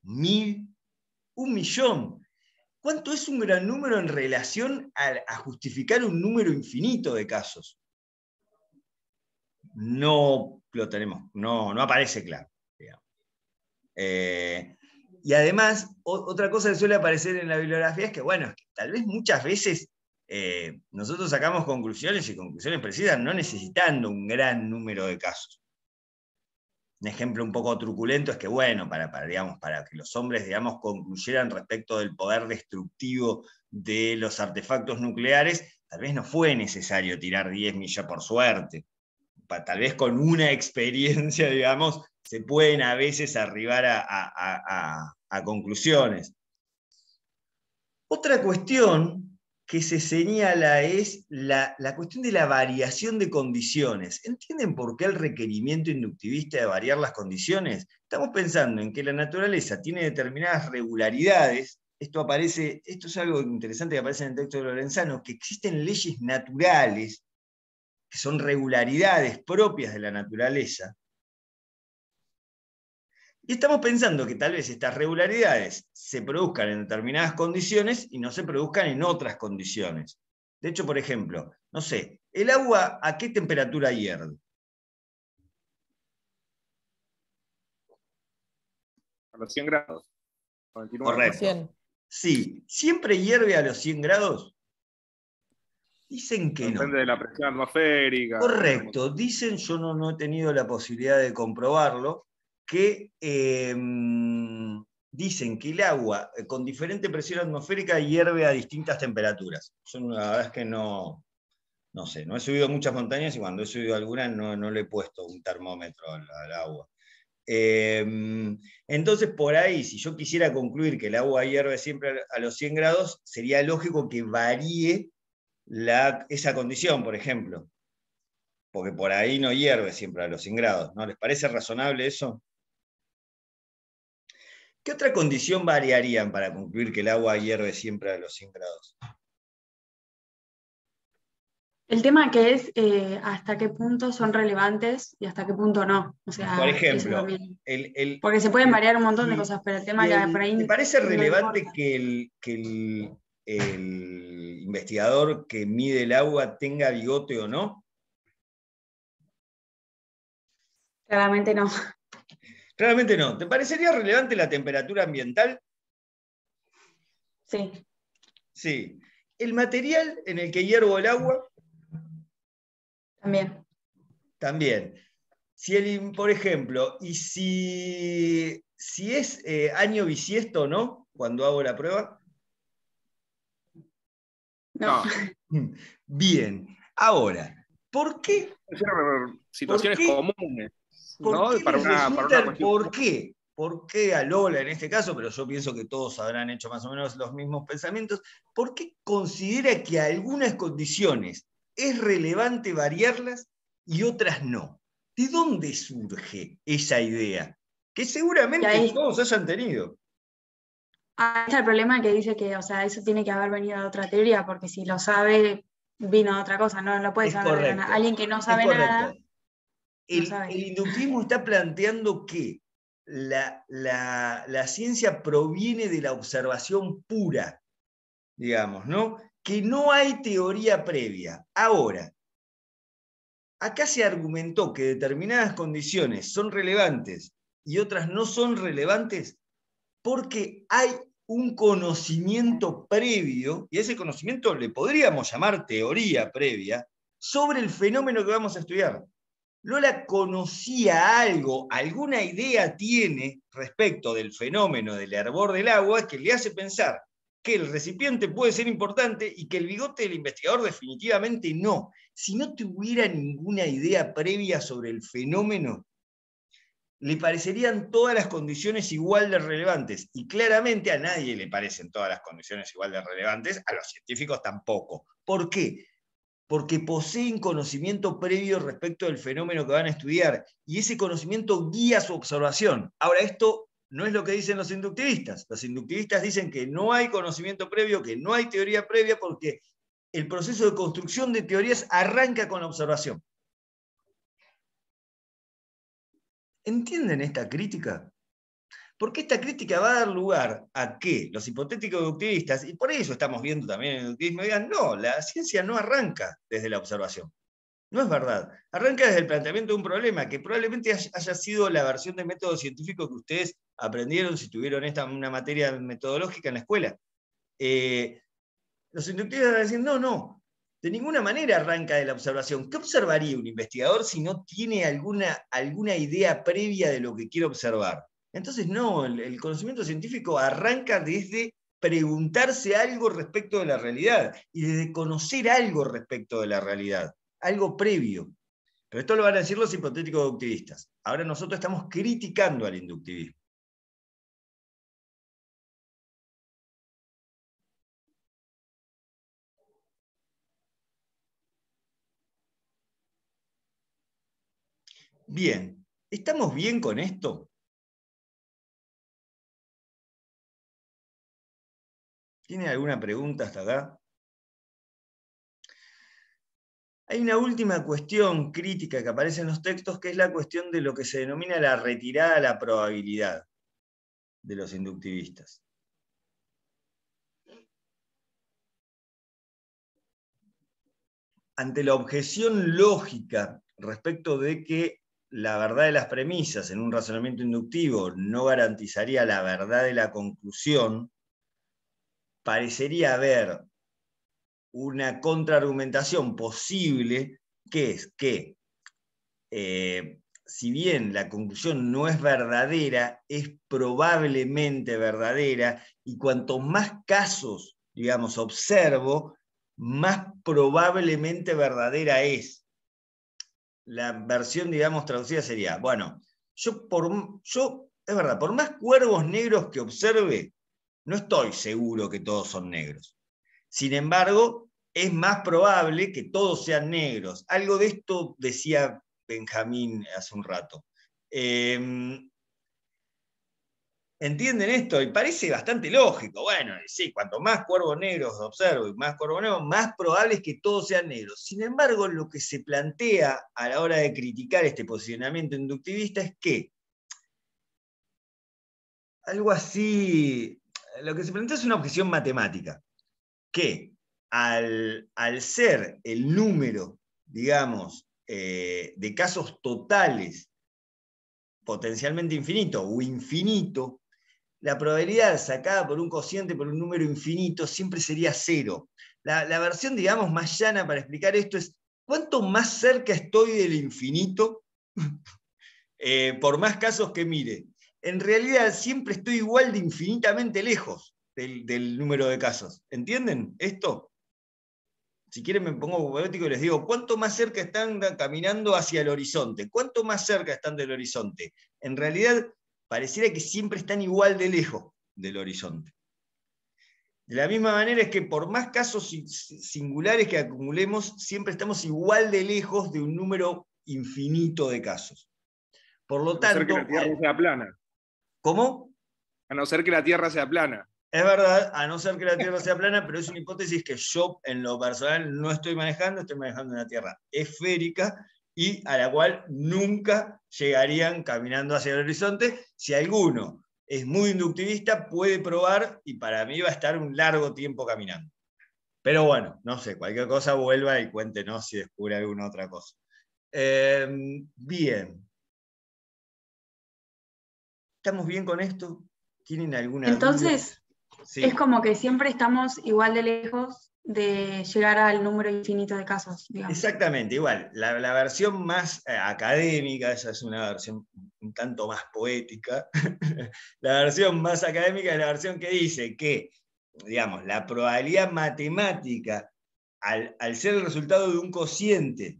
1000, 1.000.000. ¿Cuánto es un gran número en relación a justificar un número infinito de casos? No lo tenemos, no aparece claro. Y además, otra cosa que suele aparecer en la bibliografía es que, bueno, es que tal vez muchas veces nosotros sacamos conclusiones y conclusiones precisas no necesitando un gran número de casos. Un ejemplo un poco truculento es que, bueno, para que los hombres, digamos, concluyeran respecto del poder destructivo de los artefactos nucleares, tal vez no fue necesario tirar 10 millas por suerte. Tal vez con una experiencia, digamos, se pueden a veces arribar a conclusiones. Otra cuestión que se señala es la cuestión de la variación de condiciones. ¿Entienden por qué el requerimiento inductivista de variar las condiciones? Estamos pensando en que la naturaleza tiene determinadas regularidades. Esto es algo interesante que aparece en el texto de Lorenzano, que existen leyes naturales, que son regularidades propias de la naturaleza. Y estamos pensando que tal vez estas regularidades se produzcan en determinadas condiciones y no se produzcan en otras condiciones. De hecho, por ejemplo, no sé, ¿el agua a qué temperatura hierve? A los 100 grados. 99. Correcto. 100. Sí, ¿siempre hierve a los 100 grados? Dicen que no. Depende de la presión atmosférica. Correcto, dicen, yo no he tenido la posibilidad de comprobarlo, que dicen que el agua con diferente presión atmosférica hierve a distintas temperaturas. Yo la verdad es que no sé, no he subido muchas montañas y cuando he subido algunas no le he puesto un termómetro al agua. Entonces, por ahí, si yo quisiera concluir que el agua hierve siempre a los 100 grados, sería lógico que varíe esa condición, por ejemplo. Porque por ahí no hierve siempre a los 100 grados. ¿No les parece razonable eso? ¿Qué otra condición variarían para concluir que el agua hierve siempre a los 100 grados? El tema que es hasta qué punto son relevantes y hasta qué punto no. O sea, por ejemplo, eso porque se pueden variar un montón de cosas, pero el tema que por ahí... ¿Te parece no relevante importa. que el investigador que mide el agua tenga bigote o no? Claramente no. Claramente no. ¿Te parecería relevante la temperatura ambiental? Sí. Sí. el material en el que hiervo el agua. También. Por ejemplo, y si es año bisiesto o no, cuando hago la prueba. No. Bien. Ahora, ¿por qué? Situaciones comunes. ¿Por qué para una ¿Por qué? ¿Por qué a Lola en este caso? Pero yo pienso que todos habrán hecho más o menos los mismos pensamientos. ¿Por qué considera que algunas condiciones es relevante variarlas y otras no? ¿De dónde surge esa idea? Que seguramente todos hayan tenido. Ahí está el problema que dice que, o sea, eso tiene que haber venido de otra teoría, porque si lo sabe, vino de otra cosa, no lo puede saber de alguien que no sabe nada. El inductivismo está planteando que la ciencia proviene de la observación pura, digamos, ¿no? Que no hay teoría previa. Ahora, acá se argumentó que determinadas condiciones son relevantes y otras no son relevantes porque hay un conocimiento previo, y a ese conocimiento le podríamos llamar teoría previa, sobre el fenómeno que vamos a estudiar. Lola conocía algo, alguna idea tiene respecto del fenómeno del hervor del agua que le hace pensar que el recipiente puede ser importante y que el bigote del investigador definitivamente no. Si no tuviera ninguna idea previa sobre el fenómeno, le parecerían todas las condiciones igual de relevantes. Y claramente a nadie le parecen todas las condiciones igual de relevantes, a los científicos tampoco. ¿Por qué? Porque poseen conocimiento previo respecto del fenómeno que van a estudiar, y ese conocimiento guía su observación. Ahora, esto no es lo que dicen los inductivistas. Los inductivistas dicen que no hay conocimiento previo, que no hay teoría previa, porque el proceso de construcción de teorías arranca con la observación. ¿Entienden esta crítica? Porque esta crítica va a dar lugar a que los hipotéticos inductivistas, y por eso estamos viendo también el inductivismo, digan, no, la ciencia no arranca desde la observación. No es verdad. Arranca desde el planteamiento de un problema, que probablemente haya sido la versión de método científico que ustedes aprendieron si tuvieron una materia metodológica en la escuela. Los inductivistas van a decir, no, de ninguna manera arranca de la observación. ¿Qué observaría un investigador si no tiene alguna idea previa de lo que quiere observar? Entonces, no, el conocimiento científico arranca desde preguntarse algo respecto de la realidad y desde conocer algo respecto de la realidad, algo previo. Pero esto lo van a decir los hipotéticos inductivistas. Ahora nosotros estamos criticando al inductivismo. Bien, ¿estamos bien con esto? ¿Tienen alguna pregunta hasta acá? Hay una última cuestión crítica que aparece en los textos, que es la cuestión de lo que se denomina la retirada a la probabilidad de los inductivistas. Ante la objeción lógica respecto de que la verdad de las premisas en un razonamiento inductivo no garantizaría la verdad de la conclusión, parecería haber una contraargumentación posible, que es que si bien la conclusión no es verdadera, es probablemente verdadera, y cuanto más casos, digamos, observo, más probablemente verdadera es. La versión, digamos, traducida sería, bueno, es verdad, por más cuervos negros que observe, no estoy seguro que todos son negros. Sin embargo, es más probable que todos sean negros. Algo de esto decía Benjamín hace un rato. ¿Entienden esto? Y parece bastante lógico. Bueno, sí, cuanto más cuervos negros observo y más cuervos negros, más probable es que todos sean negros. Sin embargo, lo que se plantea a la hora de criticar este posicionamiento inductivista es que algo así, lo que se plantea es una objeción matemática, que al ser el número, digamos, de casos totales potencialmente infinito o infinito, la probabilidad sacada por un cociente, por un número infinito, siempre sería 0. La versión, digamos, más llana para explicar esto es, ¿cuánto más cerca estoy del infinito? Por más casos que mire. En realidad siempre estoy igual de infinitamente lejos del número de casos. ¿Entienden esto? Si quieren me pongo poético y les digo, ¿cuánto más cerca están caminando hacia el horizonte? ¿Cuánto más cerca están del horizonte? En realidad, pareciera que siempre están igual de lejos del horizonte. De la misma manera es que por más casos singulares que acumulemos, siempre estamos igual de lejos de un número infinito de casos. Por lo tanto... A no ser que la Tierra sea plana. ¿Cómo? A no ser que la Tierra sea plana. Es verdad, a no ser que la Tierra sea plana, pero es una hipótesis que yo en lo personal no estoy manejando una Tierra esférica y a la cual nunca llegarían caminando hacia el horizonte. Si alguno es muy inductivista, puede probar y para mí va a estar un largo tiempo caminando. Pero bueno, no sé, cualquier cosa vuelva y cuéntenos si descubre alguna otra cosa. Bien. ¿Estamos bien con esto? ¿Tienen alguna Entonces, duda? Sí. es como que siempre estamos igual de lejos de llegar al número infinito de casos, digamos. Exactamente, igual. La versión más académica, esa es una versión un tanto más poética, la versión más académica es la versión que dice que, digamos, la probabilidad matemática, al ser el resultado de un cociente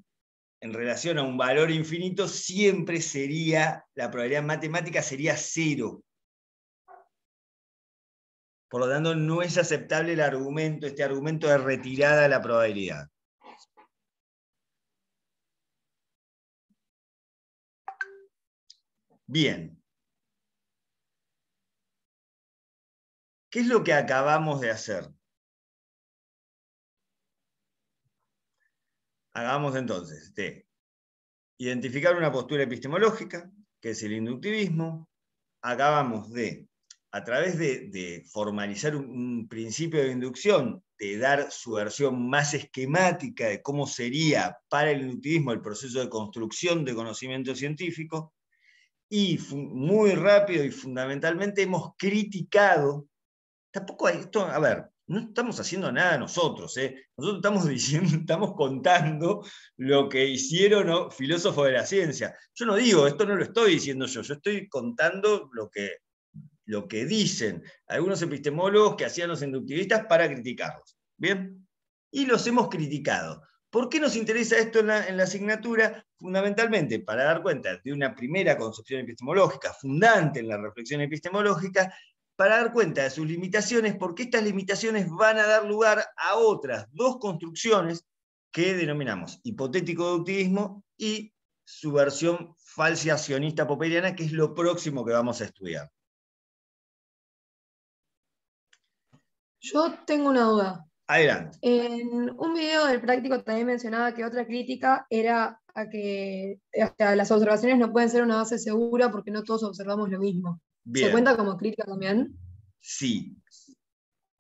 en relación a un valor infinito, siempre sería, la probabilidad matemática sería 0. Por lo tanto, no es aceptable el argumento, este argumento de retirada de la probabilidad. Bien. ¿Qué es lo que acabamos de hacer? Hagamos entonces de identificar una postura epistemológica, que es el inductivismo. Acabamos de, a través de formalizar un principio de inducción, de dar su versión más esquemática de cómo sería para el inductivismo el proceso de construcción de conocimiento científico, y muy rápido y fundamentalmente hemos criticado, tampoco hay esto, a ver, no estamos haciendo nada nosotros, nosotros estamos diciendo, estamos contando lo que hicieron filósofos de la ciencia. Yo no digo, esto no lo estoy diciendo yo estoy contando lo que dicen algunos epistemólogos que hacían los inductivistas para criticarlos. ¿Bien? Y los hemos criticado. ¿Por qué nos interesa esto en la asignatura? Fundamentalmente para dar cuenta de una primera concepción epistemológica fundante en la reflexión epistemológica, para dar cuenta de sus limitaciones, porque estas limitaciones van a dar lugar a otras dos construcciones que denominamos hipotético-deductivismo y su versión falsacionista popperiana, que es lo próximo que vamos a estudiar. Yo tengo una duda. Adelante. En un video del práctico también mencionaba que otra crítica era a que hasta las observaciones no pueden ser una base segura porque no todos observamos lo mismo. Bien. ¿Se cuenta como crítica también? Sí.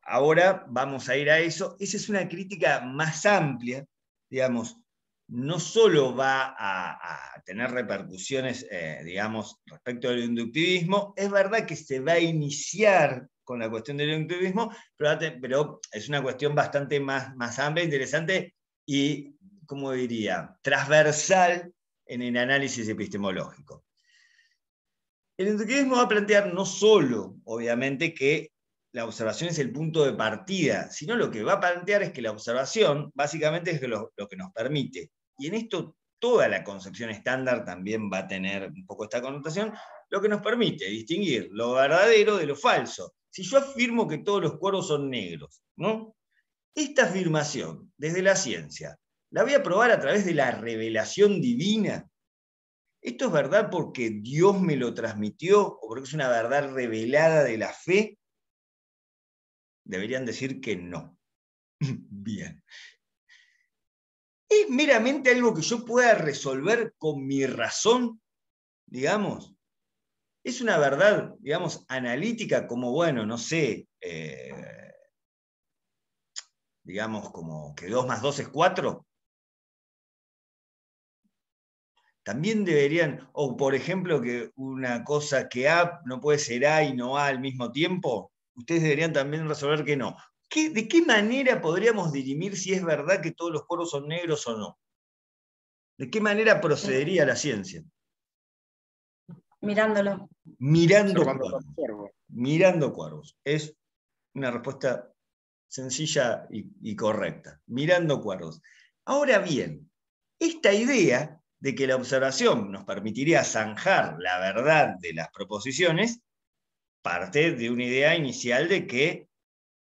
Ahora vamos a ir a eso. Esa es una crítica más amplia, digamos, no solo va a tener repercusiones, digamos, respecto del inductivismo, es verdad que se va a iniciar con la cuestión del inductivismo, pero es una cuestión bastante más amplia, interesante y, como diría, transversal en el análisis epistemológico. El inductivismo va a plantear no solo, obviamente, que la observación es el punto de partida, sino lo que va a plantear es que la observación básicamente es lo que nos permite. Y en esto toda la concepción estándar también va a tener un poco esta connotación, lo que nos permite distinguir lo verdadero de lo falso. Si yo afirmo que todos los cuervos son negros, ¿no? Esta afirmación, desde la ciencia, la voy a probar a través de la revelación divina. ¿Esto es verdad porque Dios me lo transmitió o porque es una verdad revelada de la fe? Deberían decir que no. Bien. ¿Es meramente algo que yo pueda resolver con mi razón, digamos? ¿Es una verdad, digamos, analítica como, bueno, no sé, digamos, como que 2 más 2 es 4? también deberían, o por ejemplo, que una cosa que A no puede ser A y no A al mismo tiempo, ustedes deberían también resolver que no. ¿De qué manera podríamos dirimir si es verdad que todos los cuervos son negros o no? ¿De qué manera procedería la ciencia? Mirándolo. Mirando Observando cuervos. Mirando cuervos. Es una respuesta sencilla y correcta. Mirando cuervos. Ahora bien, esta idea de que la observación nos permitiría zanjar la verdad de las proposiciones parte de una idea inicial de que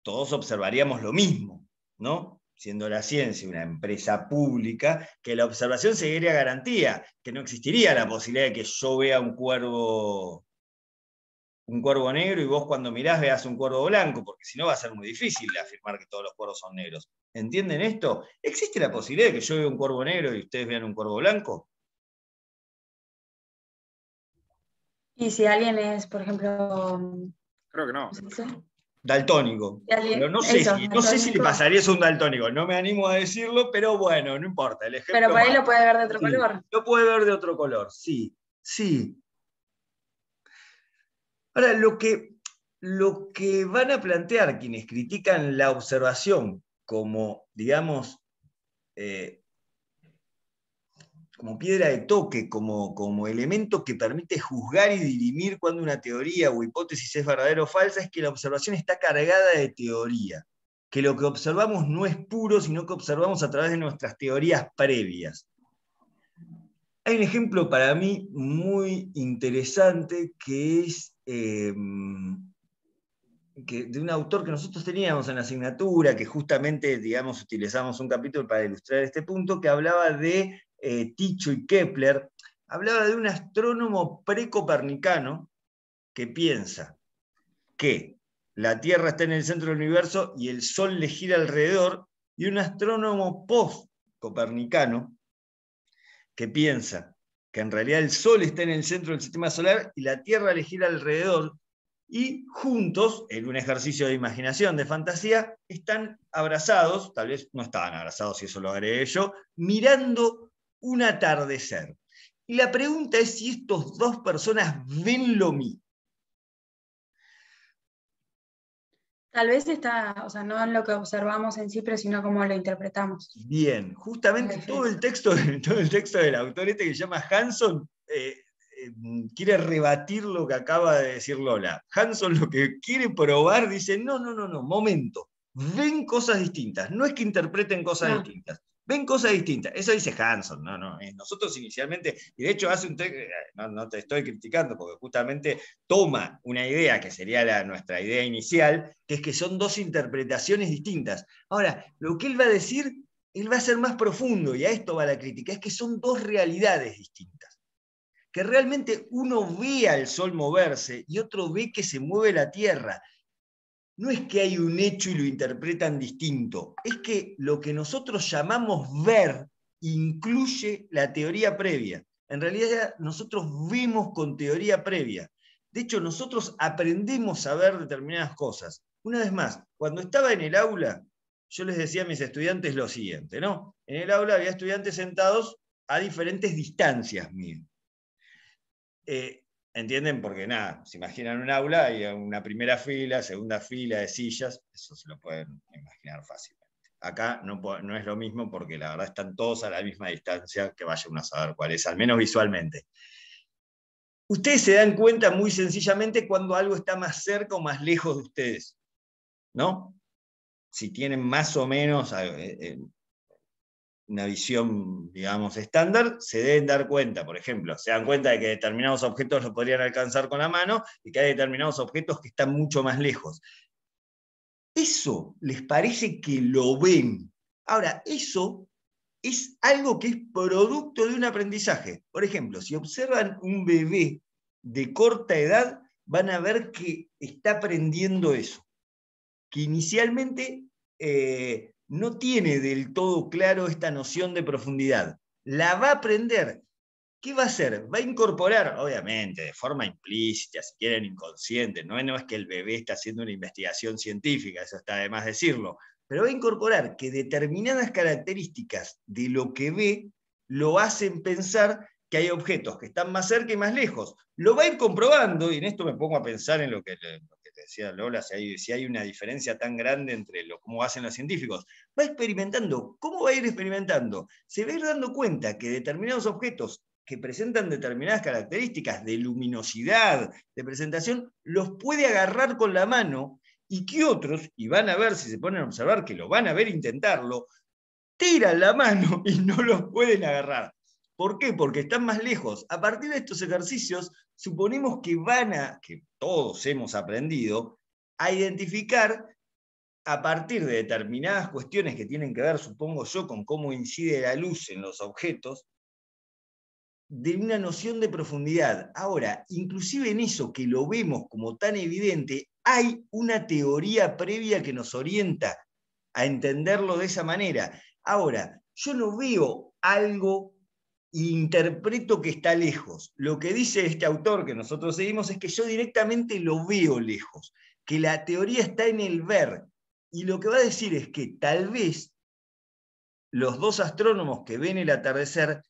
todos observaríamos lo mismo, ¿no? Siendo la ciencia una empresa pública, que la observación seguiría garantía, que no existiría la posibilidad de que yo vea un cuervo negro y vos cuando mirás veas un cuervo blanco, porque si no va a ser muy difícil afirmar que todos los cuervos son negros. ¿Entienden esto? ¿Existe la posibilidad de que yo vea un cuervo negro y ustedes vean un cuervo blanco? Y si alguien es, por ejemplo, Creo que no. Daltónico. Pero no sé si le pasaría eso a un daltónico, no me animo a decirlo, pero bueno, no importa. El ejemplo pero por ahí lo puede ver de otro color. Lo puede ver de otro color, sí. Ahora, lo que van a plantear quienes critican la observación como, digamos, como piedra de toque, como elemento que permite juzgar y dirimir cuando una teoría o hipótesis es verdadera o falsa, es que la observación está cargada de teoría, que lo que observamos no es puro, sino que observamos a través de nuestras teorías previas. Hay un ejemplo para mí muy interesante que es de un autor que nosotros teníamos en la asignatura, que justamente, digamos, utilizamos un capítulo para ilustrar este punto, que hablaba de Tycho y Kepler, hablaba de un astrónomo precopernicano que piensa que la Tierra está en el centro del universo y el Sol le gira alrededor, y un astrónomo post-copernicano que piensa que en realidad el Sol está en el centro del sistema solar y la Tierra le gira alrededor, y juntos, en un ejercicio de imaginación, de fantasía, están abrazados, tal vez no estaban abrazados, si eso lo agregué yo, mirando un atardecer. Y la pregunta es si estas dos personas ven lo mismo. Tal vez está, o sea, no en lo que observamos en sí, pero sino cómo lo interpretamos. Bien, justamente todo el texto del autor este que se llama Hanson quiere rebatir lo que acaba de decir Lola. Hanson lo que quiere probar dice, no, momento, ven cosas distintas, no es que interpreten cosas distintas, ven cosas distintas. Eso dice Hanson, nosotros inicialmente, y de hecho hace un texto, no te estoy criticando, porque justamente toma una idea que sería nuestra idea inicial, que es que son dos interpretaciones distintas. Ahora, lo que él va a decir, él va a ser más profundo, y a esto va la crítica, es que son dos realidades distintas. Que realmente uno ve al Sol moverse y otro ve que se mueve la Tierra. No es que hay un hecho y lo interpretan distinto, es que lo que nosotros llamamos ver incluye la teoría previa. En realidad nosotros vemos con teoría previa. De hecho, nosotros aprendemos a ver determinadas cosas. Una vez más, cuando estaba en el aula, yo les decía a mis estudiantes lo siguiente, ¿no? En el aula había estudiantes sentados a diferentes distancias mías. ¿Entienden? Porque nada, se imaginan un aula y una primera fila, segunda fila de sillas, eso se lo pueden imaginar fácilmente. Acá no es lo mismo porque la verdad están todos a la misma distancia, que vaya uno a saber cuál es, al menos visualmente. Ustedes se dan cuenta muy sencillamente cuando algo está más cerca o más lejos de ustedes, ¿no? Si tienen más o menos una visión, digamos, estándar, se deben dar cuenta, por ejemplo, se dan cuenta de que determinados objetos los podrían alcanzar con la mano y que hay determinados objetos que están mucho más lejos. Eso les parece que lo ven. Ahora, eso es algo que es producto de un aprendizaje. Por ejemplo, si observan un bebé de corta edad, van a ver que está aprendiendo eso, que inicialmente no tiene del todo claro esta noción de profundidad. La va a aprender. ¿Qué va a hacer? Va a incorporar, obviamente, de forma implícita, si quieren inconsciente, no es que el bebé está haciendo una investigación científica, eso está de más decirlo, pero va a incorporar que determinadas características de lo que ve lo hacen pensar que hay objetos que están más cerca y más lejos. Lo va a ir comprobando, y en esto me pongo a pensar en lo que te decía Lola, si hay una diferencia tan grande entre cómo hacen los científicos. Va experimentando. ¿Cómo va a ir experimentando? Se va a ir dando cuenta que determinados objetos que presentan determinadas características de luminosidad, de presentación, los puede agarrar con la mano, y que otros, y van a ver si se ponen a observar, que lo van a ver intentarlo, tiran la mano y no los pueden agarrar. ¿Por qué? Porque están más lejos. A partir de estos ejercicios, suponemos que que todos hemos aprendido, a identificar, a partir de determinadas cuestiones que tienen que ver, supongo yo, con cómo incide la luz en los objetos, de una noción de profundidad. Ahora, inclusive en eso que lo vemos como tan evidente, hay una teoría previa que nos orienta a entenderlo de esa manera. Ahora, yo no veo algo e interpreto que está lejos. Lo que dice este autor que nosotros seguimos es que yo directamente lo veo lejos, que la teoría está en el ver. Y lo que va a decir es que tal vez los dos astrónomos que ven el atardecer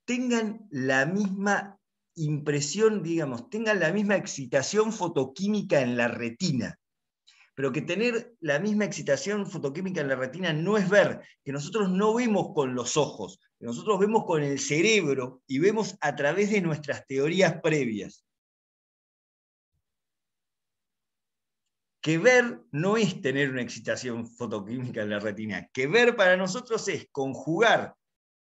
tengan la misma impresión, digamos, tengan la misma excitación fotoquímica en la retina. Pero que tener la misma excitación fotoquímica en la retina no es ver, que nosotros no vemos con los ojos, que nosotros vemos con el cerebro y vemos a través de nuestras teorías previas. Que ver no es tener una excitación fotoquímica en la retina, que ver para nosotros es conjugar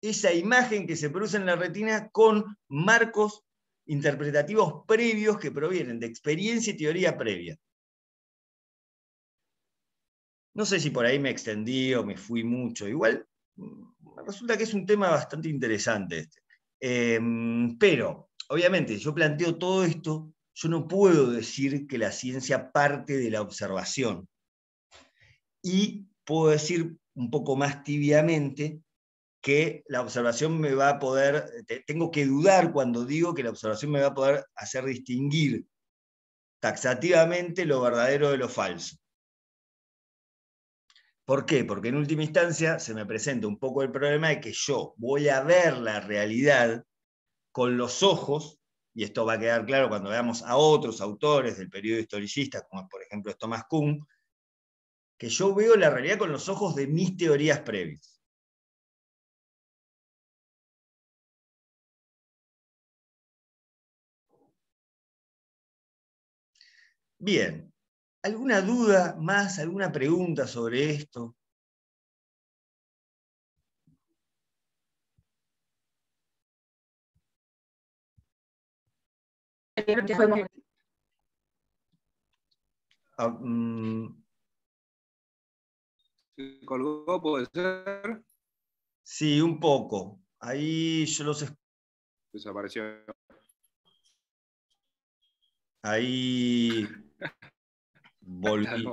esa imagen que se produce en la retina con marcos interpretativos previos que provienen de experiencia y teoría previa. No sé si por ahí me extendí o me fui mucho. Igual resulta que es un tema bastante interesante este. Pero, obviamente, yo planteo todo esto, yo no puedo decir que la ciencia parte de la observación. Y puedo decir un poco más tibiamente que la observación me va a poder, tengo que dudar cuando digo que la observación me va a poder hacer distinguir taxativamente lo verdadero de lo falso. ¿Por qué? Porque en última instancia se me presenta un poco el problema de que yo voy a ver la realidad con los ojos, y esto va a quedar claro cuando veamos a otros autores del periodo historicista, como por ejemplo Thomas Kuhn, que yo veo la realidad con los ojos de mis teorías previas. Bien, ¿alguna duda más, alguna pregunta sobre esto? ¿Se colgó, puede ser? Sí, un poco. Ahí yo los... Desapareció. Ahí volví.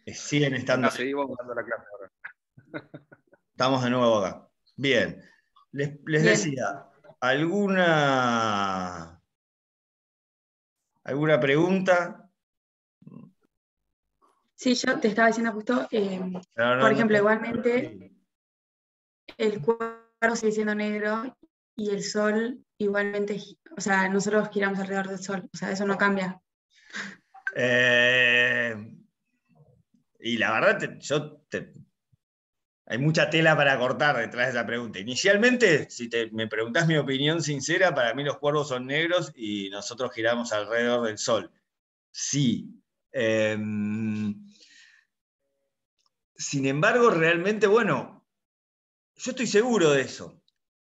Siguen estando... Seguimos dando la clase ahora. Estamos de nuevo acá. Bien. Les decía, ¿alguna pregunta? Sí, yo te estaba diciendo justo, por ejemplo, igualmente el cuadro sigue siendo negro y el sol igualmente, o sea, nosotros giramos alrededor del sol, o sea, eso no cambia. Y la verdad, hay mucha tela para cortar detrás de esa pregunta. Inicialmente, si me preguntás mi opinión sincera, para mí los cuervos son negros y nosotros giramos alrededor del sol. Sí. Sin embargo, realmente, bueno, yo estoy seguro de eso.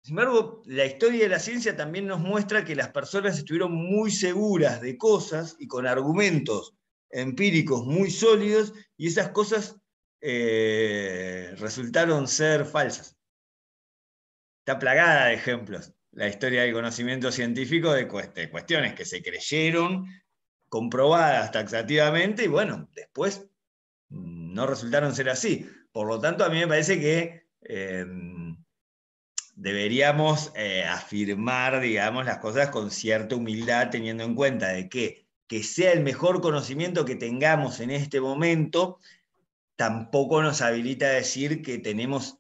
Sin embargo, la historia de la ciencia también nos muestra que las personas estuvieron muy seguras de cosas y con argumentos empíricos muy sólidos, y esas cosas resultaron ser falsas. Está plagada de ejemplos la historia del conocimiento científico de cuestiones que se creyeron, comprobadas taxativamente, y bueno, después no resultaron ser así. Por lo tanto, a mí me parece que deberíamos afirmar, digamos, las cosas con cierta humildad, teniendo en cuenta de que sea el mejor conocimiento que tengamos en este momento, tampoco nos habilita a decir que tenemos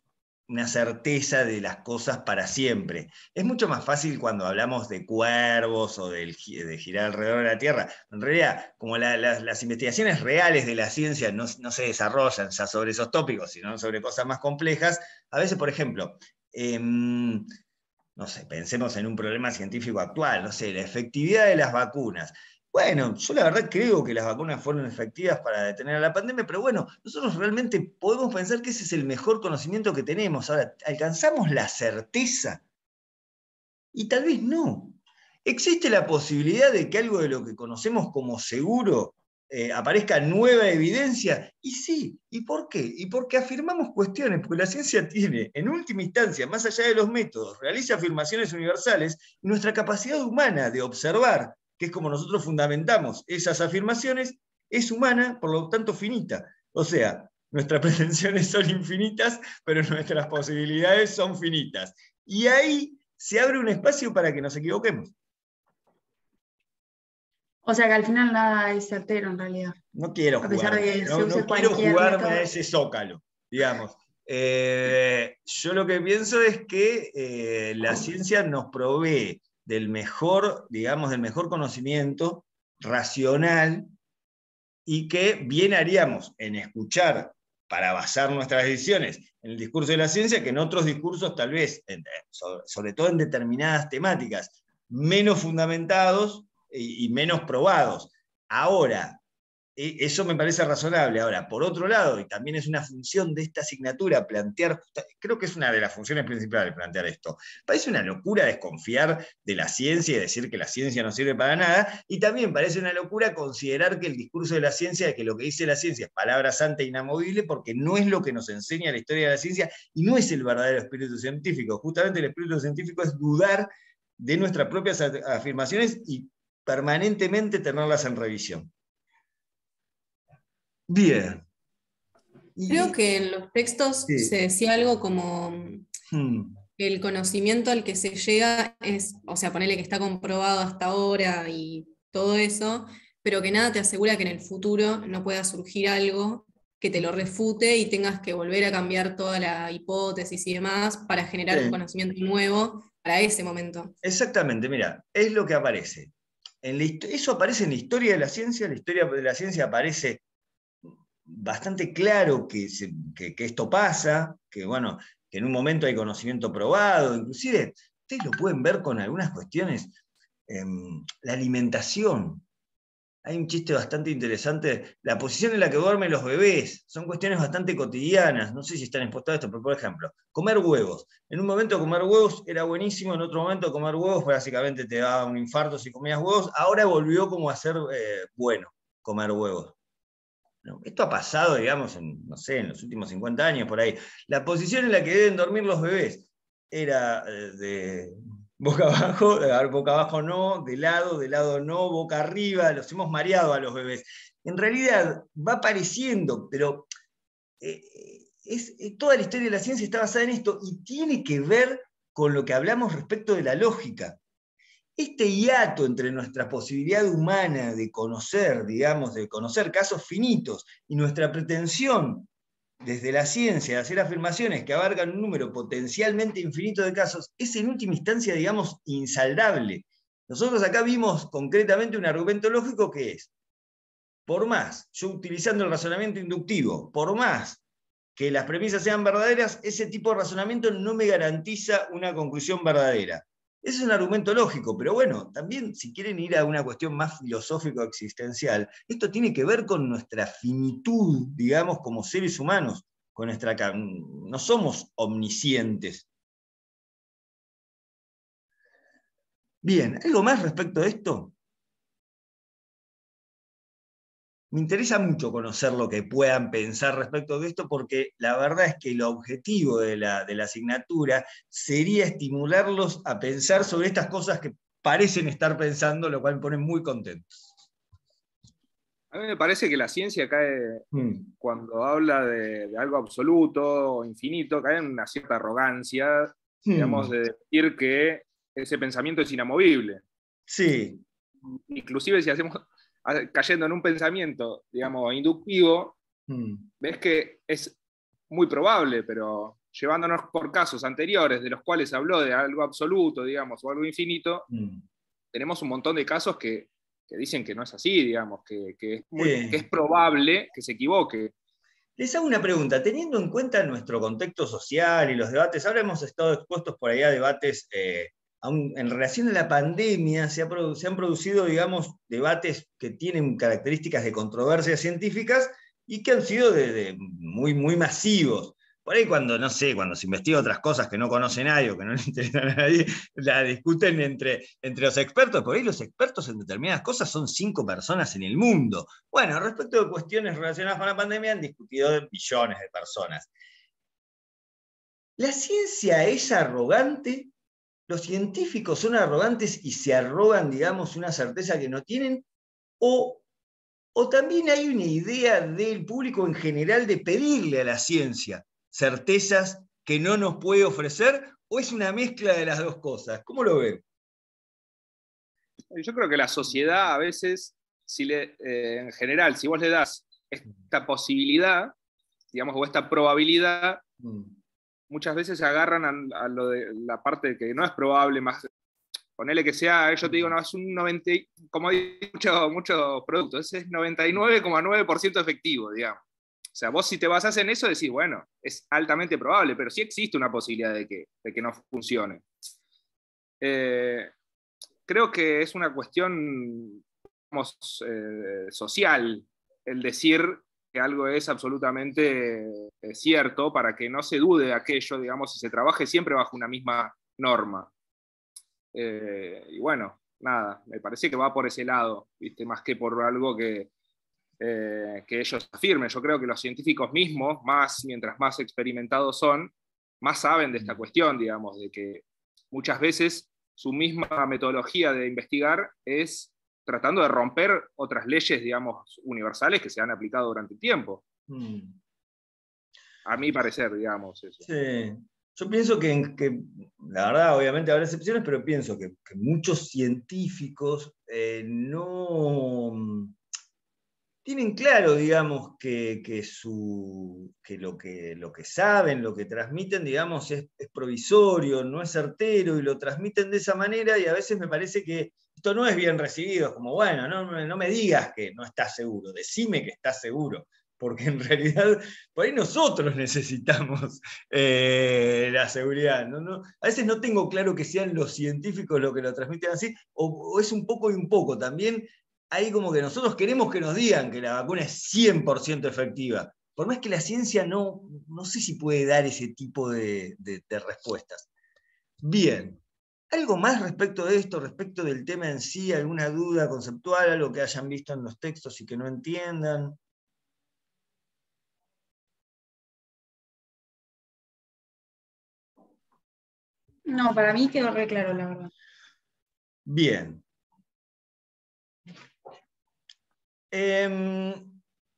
una certeza de las cosas para siempre. Es mucho más fácil cuando hablamos de cuervos o de girar alrededor de la Tierra. En realidad, como las investigaciones reales de la ciencia no se desarrollan ya sobre esos tópicos, sino sobre cosas más complejas, a veces, por ejemplo, no sé, pensemos en un problema científico actual, no sé, la efectividad de las vacunas. Bueno, yo la verdad creo que las vacunas fueron efectivas para detener a la pandemia, pero bueno, nosotros realmente podemos pensar que ese es el mejor conocimiento que tenemos. Ahora, ¿alcanzamos la certeza? Y tal vez no. ¿Existe la posibilidad de que algo de lo que conocemos como seguro aparezca nueva evidencia? Y sí. ¿Y por qué? Y porque afirmamos cuestiones, porque la ciencia tiene, en última instancia, más allá de los métodos, realiza afirmaciones universales, y nuestra capacidad humana de observar, que es como nosotros fundamentamos esas afirmaciones, es humana, por lo tanto finita. O sea, nuestras pretensiones son infinitas, pero nuestras posibilidades son finitas. Y ahí se abre un espacio para que nos equivoquemos. O sea que al final nada es certero en realidad. No quiero a pesar jugarme, de que se use no quiero cualquier jugarme método. a ese zócalo, digamos. Yo lo que pienso es que la ciencia nos provee del mejor, digamos, del mejor conocimiento racional, y que bien haríamos en escuchar para basar nuestras decisiones en el discurso de la ciencia que en otros discursos tal vez, sobre todo en determinadas temáticas, menos fundamentados y menos probados. Ahora, eso me parece razonable. Ahora, por otro lado, y también es una función de esta asignatura, plantear, creo que es una de las funciones principales plantear esto. Parece una locura desconfiar de la ciencia y decir que la ciencia no sirve para nada, y también parece una locura considerar que el discurso de la ciencia, que lo que dice la ciencia es palabra santa e inamovible, porque no es lo que nos enseña la historia de la ciencia y no es el verdadero espíritu científico. Justamente el espíritu científico es dudar de nuestras propias afirmaciones y permanentemente tenerlas en revisión. Bien. Creo que en los textos sí. se decía algo como el conocimiento al que se llega es, o sea, ponerle que está comprobado hasta ahora y todo eso, pero que nada te asegura que en el futuro no pueda surgir algo que te lo refute y tengas que volver a cambiar toda la hipótesis y demás para generar un conocimiento nuevo para ese momento. Exactamente, mira, es lo que aparece. Eso aparece en la historia de la ciencia aparece bastante claro que esto pasa, que bueno, que en un momento hay conocimiento probado, inclusive ustedes lo pueden ver con algunas cuestiones, la alimentación. Hay un chiste bastante interesante, la posición en la que duermen los bebés, son cuestiones bastante cotidianas, no sé si están expuestos a esto, pero por ejemplo, comer huevos. En un momento comer huevos era buenísimo, en otro momento comer huevos básicamente te daba un infarto si comías huevos, ahora volvió como a ser bueno comer huevos. Esto ha pasado, digamos, no sé, en los últimos 50 años, por ahí. La posición en la que deben dormir los bebés era de boca abajo no, de lado no, boca arriba, los hemos mareado a los bebés. En realidad va apareciendo, pero toda la historia de la ciencia está basada en esto y tiene que ver con lo que hablamos respecto de la lógica. Este hiato entre nuestra posibilidad humana de conocer, digamos, de conocer casos finitos y nuestra pretensión desde la ciencia de hacer afirmaciones que abarcan un número potencialmente infinito de casos, es en última instancia, digamos, insaldable. Nosotros acá vimos concretamente un argumento lógico que es, por más, yo utilizando el razonamiento inductivo, por más que las premisas sean verdaderas, ese tipo de razonamiento no me garantiza una conclusión verdadera. Ese es un argumento lógico, pero bueno, también si quieren ir a una cuestión más filosófico-existencial, esto tiene que ver con nuestra finitud, digamos, como seres humanos, con no somos omniscientes. Bien, ¿algo más respecto de esto? Me interesa mucho conocer lo que puedan pensar respecto de esto, porque la verdad es que el objetivo de la asignatura sería estimularlos a pensar sobre estas cosas que parecen estar pensando, lo cual me pone muy contentos. A mí me parece que la ciencia cae, cuando habla de algo absoluto o infinito, cae en una cierta arrogancia, digamos, de decir que ese pensamiento es inamovible. Sí. Inclusive si hacemos cayendo en un pensamiento, digamos, inductivo, ves que es muy probable, pero llevándonos por casos anteriores de los cuales se habló de algo absoluto, digamos, o algo infinito, tenemos un montón de casos que dicen que no es así, digamos, que es probable que se equivoque. Les hago una pregunta, teniendo en cuenta nuestro contexto social y los debates, ahora hemos estado expuestos por ahí a debates, en relación a la pandemia, se han producido, digamos, debates que tienen características de controversias científicas y que han sido muy, muy masivos. Por ahí cuando se investiga otras cosas que no conoce nadie o que no le interesan a nadie, la discuten entre los expertos. Por ahí los expertos en determinadas cosas son 5 personas en el mundo. Bueno, respecto de cuestiones relacionadas con la pandemia han discutido de billones de personas. ¿La ciencia es arrogante? ¿Los científicos son arrogantes y se arrogan, digamos, una certeza que no tienen? ¿O también hay una idea del público en general de pedirle a la ciencia certezas que no nos puede ofrecer, o es una mezcla de las dos cosas? ¿Cómo lo ven? Yo creo que la sociedad a veces, en general, si vos le das esta posibilidad, digamos, o esta probabilidad, muchas veces se agarran a lo de la parte que no es probable, más ponele que sea, yo te digo, no, es un 90, como hay muchos productos, es 99,9% efectivo, digamos. O sea, vos si te basás en eso, decís, bueno, es altamente probable, pero sí existe una posibilidad de que no funcione. Creo que es una cuestión, digamos, social, el decir que algo es absolutamente cierto para que no se dude de aquello, digamos, y se trabaje siempre bajo una misma norma. Y bueno, nada, me parece que va por ese lado, ¿viste? Más que por algo que ellos afirmen. Yo creo que los científicos mismos, mientras más experimentados son, más saben de esta cuestión, digamos, de que muchas veces su misma metodología de investigar es tratando de romper otras leyes, digamos, universales que se han aplicado durante el tiempo. A mi parecer, digamos, eso. Sí. Yo pienso que, la verdad, obviamente habrá excepciones, pero pienso que muchos científicos no tienen claro, digamos, que lo que saben, lo que transmiten, digamos, es provisorio, no es certero, y lo transmiten de esa manera, y a veces me parece que esto no es bien recibido, como, bueno, no me digas que no estás seguro, decime que estás seguro, porque en realidad por ahí nosotros necesitamos la seguridad. A veces no tengo claro que sean los científicos los que lo transmiten así, o es un poco y un poco. También hay como que nosotros queremos que nos digan que la vacuna es 100% efectiva. Por más que la ciencia no sé si puede dar ese tipo de respuestas. Bien. ¿Algo más respecto de esto, respecto del tema en sí? ¿Alguna duda conceptual, algo que hayan visto en los textos y que no entiendan? No, para mí quedó re claro, la verdad. Bien.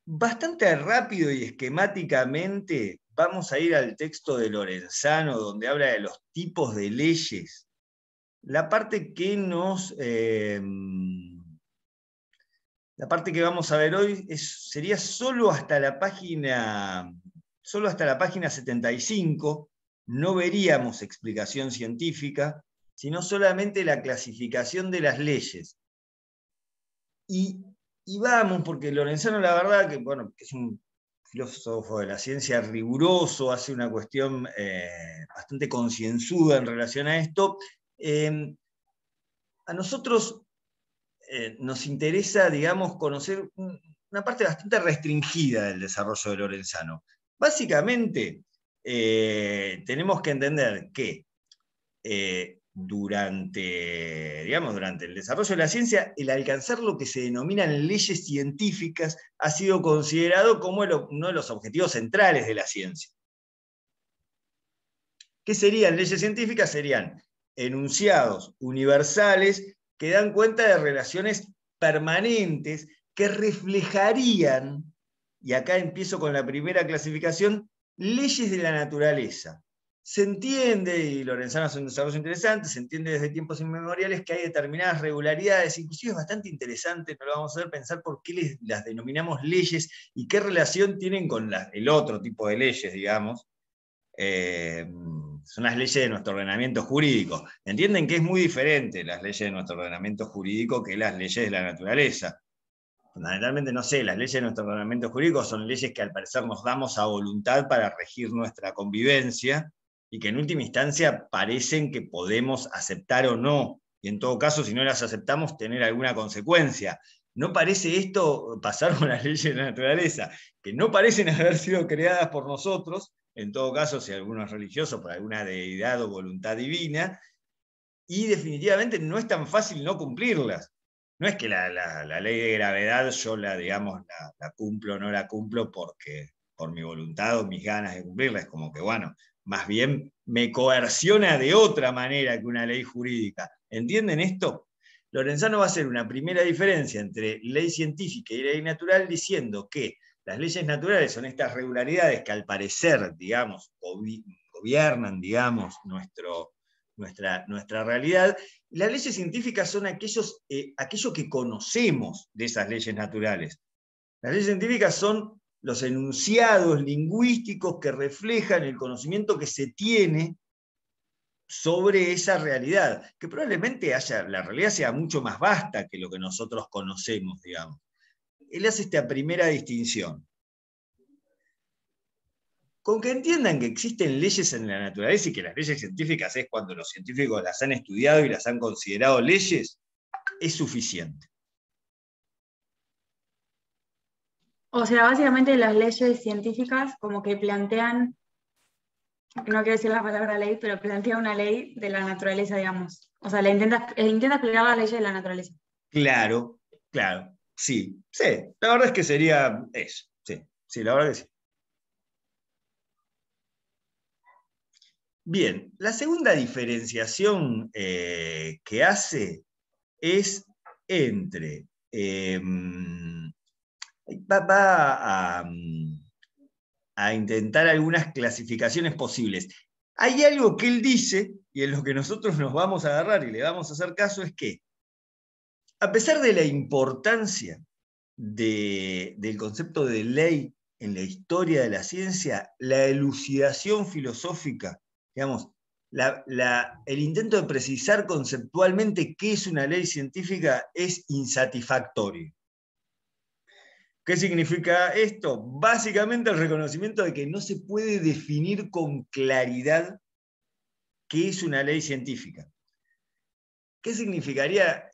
Bastante rápido y esquemáticamente vamos a ir al texto de Lorenzano, donde habla de los tipos de leyes. La parte que vamos a ver hoy sería solo hasta la página 75. No veríamos explicación científica, sino solamente la clasificación de las leyes. Y vamos, porque Lorenzano, la verdad, que es un filósofo de la ciencia riguroso, hace una cuestión bastante concienzuda en relación a esto. A nosotros nos interesa, digamos, conocer una parte bastante restringida del desarrollo de Lorenzano. Básicamente, tenemos que entender que durante el desarrollo de la ciencia, el alcanzar lo que se denominan leyes científicas ha sido considerado como uno de los objetivos centrales de la ciencia. ¿Qué serían leyes científicas? Serían enunciados universales que dan cuenta de relaciones permanentes que reflejarían, y acá empiezo con la primera clasificación, leyes de la naturaleza. Se entiende, y Lorenzano hace un desarrollo interesante, se entiende desde tiempos inmemoriales que hay determinadas regularidades, inclusive es bastante interesante, pero vamos a ver, pensar por qué las denominamos leyes y qué relación tienen con el otro tipo de leyes, digamos. son las leyes de nuestro ordenamiento jurídico. Entienden que es muy diferente las leyes de nuestro ordenamiento jurídico que las leyes de la naturaleza. Fundamentalmente, no sé, las leyes de nuestro ordenamiento jurídico son leyes que al parecer nos damos a voluntad para regir nuestra convivencia y que en última instancia parecen que podemos aceptar o no, y en todo caso, si no las aceptamos, tener alguna consecuencia. ¿No parece esto pasar con las leyes de la naturaleza, que no parecen haber sido creadas por nosotros, en todo caso, si alguno es religioso, por alguna deidad o voluntad divina, y definitivamente no es tan fácil no cumplirlas? No es que la ley de gravedad yo la cumplo o no la cumplo por mi voluntad o mis ganas de cumplirla, es como que, bueno, más bien me coerciona de otra manera que una ley jurídica. ¿Entienden esto? Lorenzano va a hacer una primera diferencia entre ley científica y ley natural diciendo que las leyes naturales son estas regularidades que al parecer, digamos, gobiernan, digamos, nuestra realidad, y las leyes científicas son aquello que conocemos de esas leyes naturales. Las leyes científicas son los enunciados lingüísticos que reflejan el conocimiento que se tiene sobre esa realidad, que probablemente la realidad sea mucho más vasta que lo que nosotros conocemos, digamos. Él hace esta primera distinción. Con que entiendan que existen leyes en la naturaleza y que las leyes científicas es cuando los científicos las han estudiado y las han considerado leyes, es suficiente. O sea, básicamente las leyes científicas como que plantean, no quiero decir la palabra ley, pero plantean una ley de la naturaleza, digamos. O sea, intenta explicar las leyes de la naturaleza. Claro, sí, la verdad es que sería eso, sí, la verdad que sí. Bien, la segunda diferenciación que hace es entre... va a intentar algunas clasificaciones posibles. Hay algo que él dice, y en lo que nosotros nos vamos a agarrar y le vamos a hacer caso, es que, a pesar de la importancia del concepto de ley en la historia de la ciencia, la elucidación filosófica, digamos, el intento de precisar conceptualmente qué es una ley científica es insatisfactorio. ¿Qué significa esto? Básicamente el reconocimiento de que no se puede definir con claridad qué es una ley científica. ¿Qué significaría,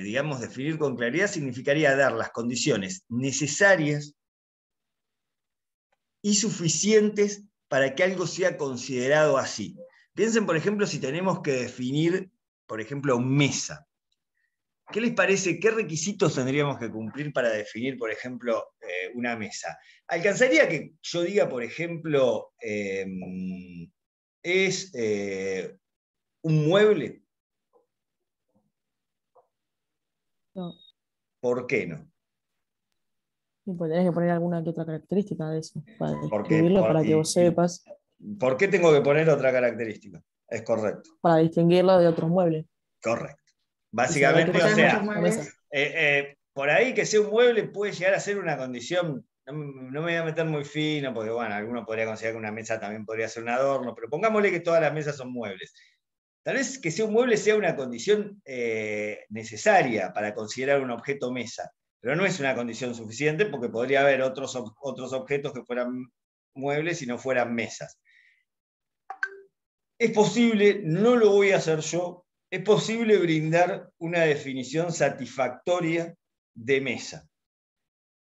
digamos, definir con claridad? Significaría dar las condiciones necesarias y suficientes para que algo sea considerado así. Piensen, por ejemplo, si tenemos que definir, por ejemplo, mesa. ¿Qué les parece? ¿Qué requisitos tendríamos que cumplir para definir, por ejemplo, una mesa? ¿Alcanzaría que yo diga, por ejemplo, es un mueble? No. ¿Por qué no? Y pues tenés que poner alguna que otra característica de eso, para describirlo, para que vos sepas. ¿Por qué tengo que poner otra característica? Es correcto. Para distinguirlo de otros muebles. Correcto. Básicamente, o sea, por ahí que sea un mueble puede llegar a ser una condición, no me voy a meter muy fino, porque bueno, alguno podría considerar que una mesa también podría ser un adorno, pero pongámosle que todas las mesas son muebles. Tal vez que sea un mueble sea una condición necesaria para considerar un objeto mesa, pero no es una condición suficiente porque podría haber otros objetos que fueran muebles y no fueran mesas. Es posible, no lo voy a hacer yo, es posible brindar una definición satisfactoria de mesa.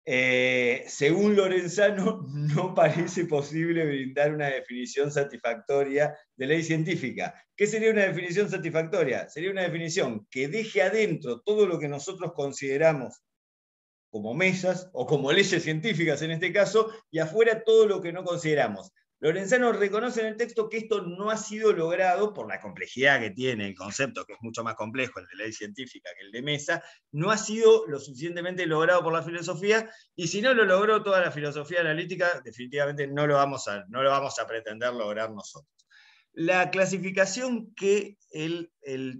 Según Lorenzano, no parece posible brindar una definición satisfactoria de ley científica. ¿Qué sería una definición satisfactoria? Sería una definición que deje adentro todo lo que nosotros consideramos como mesas, o como leyes científicas en este caso, y afuera todo lo que no consideramos. Lorenzano reconoce en el texto que esto no ha sido logrado por la complejidad que tiene el concepto, que es mucho más complejo el de ley científica que el de mesa, no ha sido lo suficientemente logrado por la filosofía, y si no lo logró toda la filosofía analítica, definitivamente no lo vamos a pretender lograr nosotros. La clasificación que él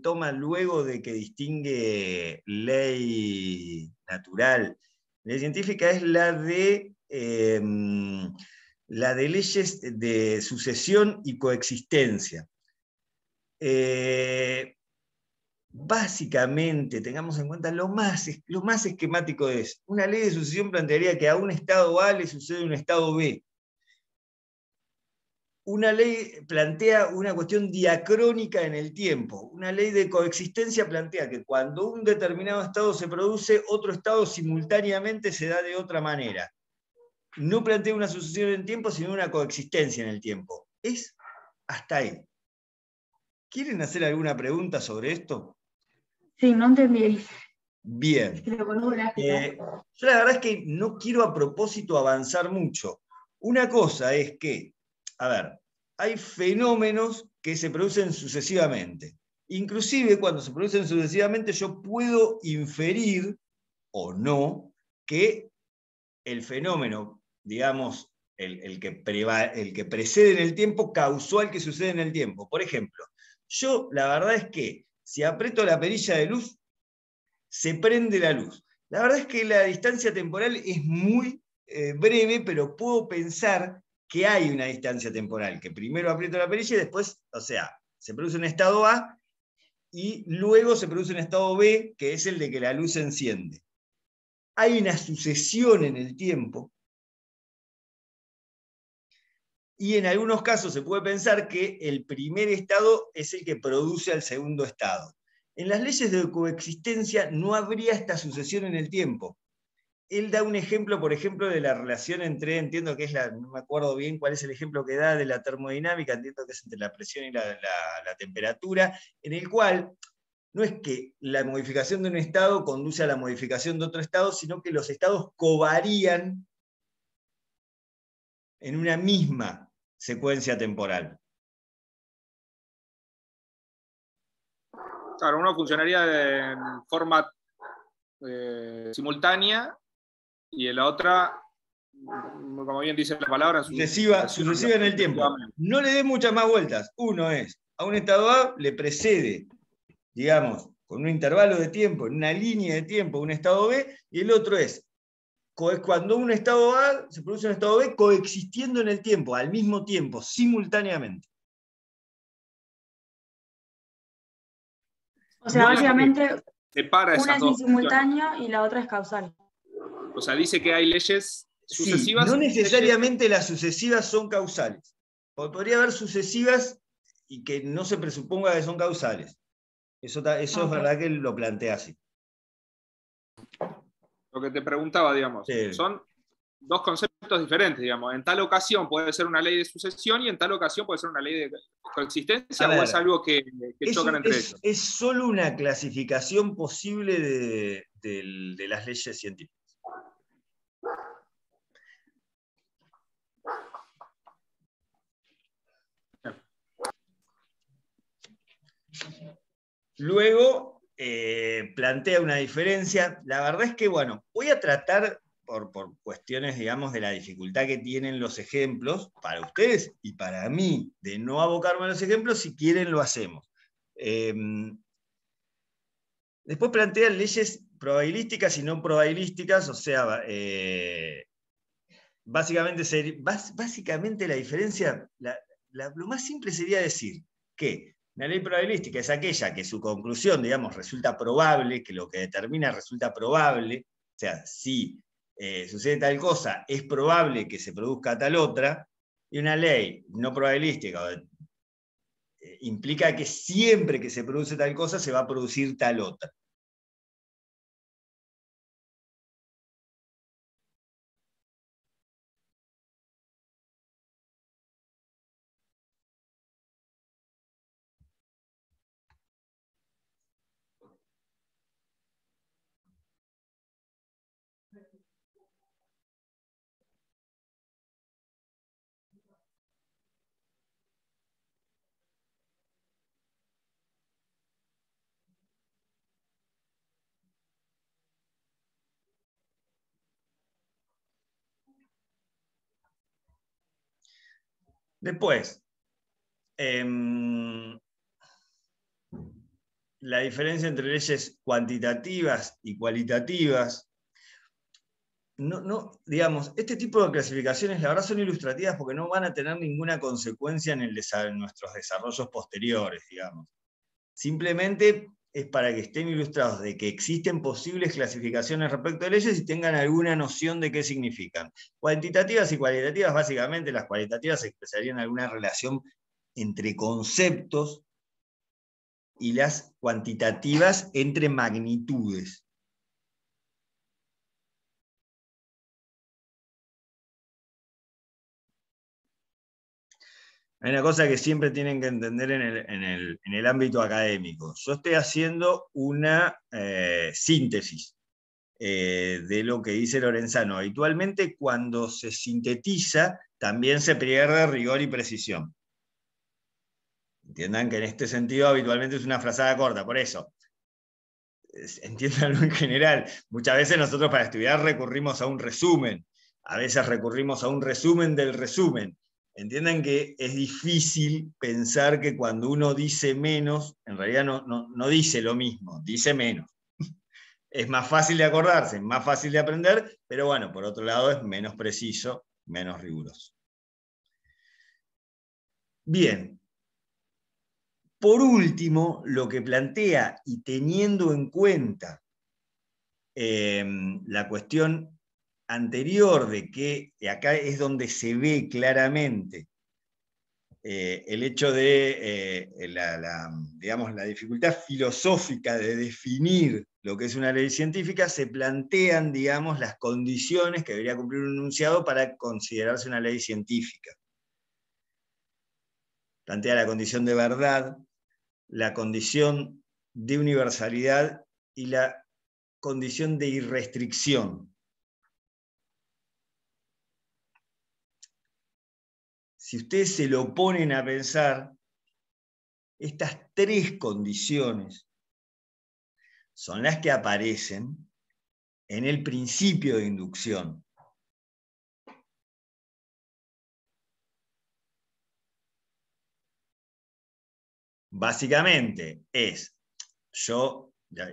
toma luego de que distingue ley natural, ley científica, es la de la de leyes de sucesión y coexistencia. Básicamente, tengamos en cuenta lo más esquemático es, una ley de sucesión plantearía que a un estado A le sucede un estado B. Una ley plantea una cuestión diacrónica en el tiempo. Una ley de coexistencia plantea que cuando un determinado estado se produce, otro estado simultáneamente se da de otra manera. No plantea una sucesión en el tiempo, sino una coexistencia en el tiempo. Es hasta ahí. ¿Quieren hacer alguna pregunta sobre esto? Sí, no entendí. Bien. Yo la verdad es que no quiero a propósito avanzar mucho. Una cosa es que, a ver, hay fenómenos que se producen sucesivamente. Inclusive cuando se producen sucesivamente yo puedo inferir, o no, que el fenómeno, digamos, el que precede en el tiempo, causó al que sucede en el tiempo. Por ejemplo, yo la verdad es que si aprieto la perilla de luz, se prende la luz. La verdad es que la distancia temporal es muy breve, pero puedo pensar que hay una distancia temporal, que primero aprieto la perilla y después, o sea, se produce un estado A y luego se produce un estado B, que es el de que la luz se enciende. Hay una sucesión en el tiempo y en algunos casos se puede pensar que el primer estado es el que produce al segundo estado. En las leyes de coexistencia no habría esta sucesión en el tiempo. Él da un ejemplo, por ejemplo, de la relación entre, entiendo que es no me acuerdo bien cuál es el ejemplo que da de la termodinámica, entiendo que es entre la presión y la temperatura, en el cual no es que la modificación de un estado conduce a la modificación de otro estado, sino que los estados covarían en una misma secuencia temporal. Claro, uno funcionaría en forma simultánea y en la otra, como bien dice la palabra, sucesiva en el tiempo. No le dé muchas más vueltas. Uno es, a un estado A le precede, digamos, con un intervalo de tiempo, en una línea de tiempo, un estado B, y el otro es cuando un estado A se produce un estado B coexistiendo en el tiempo, al mismo tiempo, simultáneamente. O sea, básicamente, una es insimultánea y la otra es causal. O sea, dice que hay leyes sucesivas. Sí, no necesariamente las sucesivas son causales. Podría haber sucesivas y que no se presuponga que son causales. Eso es verdad que lo plantea así. Lo que te preguntaba, digamos, sí. Son dos conceptos diferentes, digamos. En tal ocasión puede ser una ley de sucesión y en tal ocasión puede ser una ley de coexistencia, o es algo que chocan entre ellos. Es solo una clasificación posible de las leyes científicas. Luego plantea una diferencia. La verdad es que, bueno, voy a tratar, por cuestiones, digamos, de la dificultad que tienen los ejemplos, para ustedes y para mí, de no abocarme a los ejemplos, si quieren lo hacemos. Después plantea leyes probabilísticas y no probabilísticas, o sea, básicamente la diferencia, lo más simple sería decir que una ley probabilística es aquella que su conclusión, digamos, resulta probable, que lo que determina resulta probable, o sea, si sucede tal cosa, es probable que se produzca tal otra, y una ley no probabilística implica que siempre que se produce tal cosa se va a producir tal otra. Después, la diferencia entre leyes cuantitativas y cualitativas. digamos, este tipo de clasificaciones la verdad son ilustrativas porque no van a tener ninguna consecuencia en nuestros desarrollos posteriores, digamos. Simplemente es para que estén ilustrados de que existen posibles clasificaciones respecto de leyes y tengan alguna noción de qué significan. Cuantitativas y cualitativas, básicamente las cualitativas expresarían alguna relación entre conceptos y las cuantitativas entre magnitudes. Hay una cosa que siempre tienen que entender en el ámbito académico. Yo estoy haciendo una síntesis de lo que dice Lorenzano. Habitualmente cuando se sintetiza también se pierde rigor y precisión. Entiendan que en este sentido habitualmente es una frazada corta, por eso. Entiéndanlo en general. Muchas veces nosotros para estudiar recurrimos a un resumen. A veces recurrimos a un resumen del resumen. Entiendan que es difícil pensar que cuando uno dice menos, en realidad no dice lo mismo, dice menos. Es más fácil de acordarse, más fácil de aprender, pero bueno, por otro lado es menos preciso, menos riguroso. Bien. Por último, lo que plantea, y teniendo en cuenta la cuestión anterior de que acá es donde se ve claramente el hecho de digamos, la dificultad filosófica de definir lo que es una ley científica, se plantean, digamos, las condiciones que debería cumplir un enunciado para considerarse una ley científica. Plantea la condición de verdad, la condición de universalidad y la condición de irrestricción. Si ustedes se lo ponen a pensar, estas tres condiciones son las que aparecen en el principio de inducción. Básicamente es,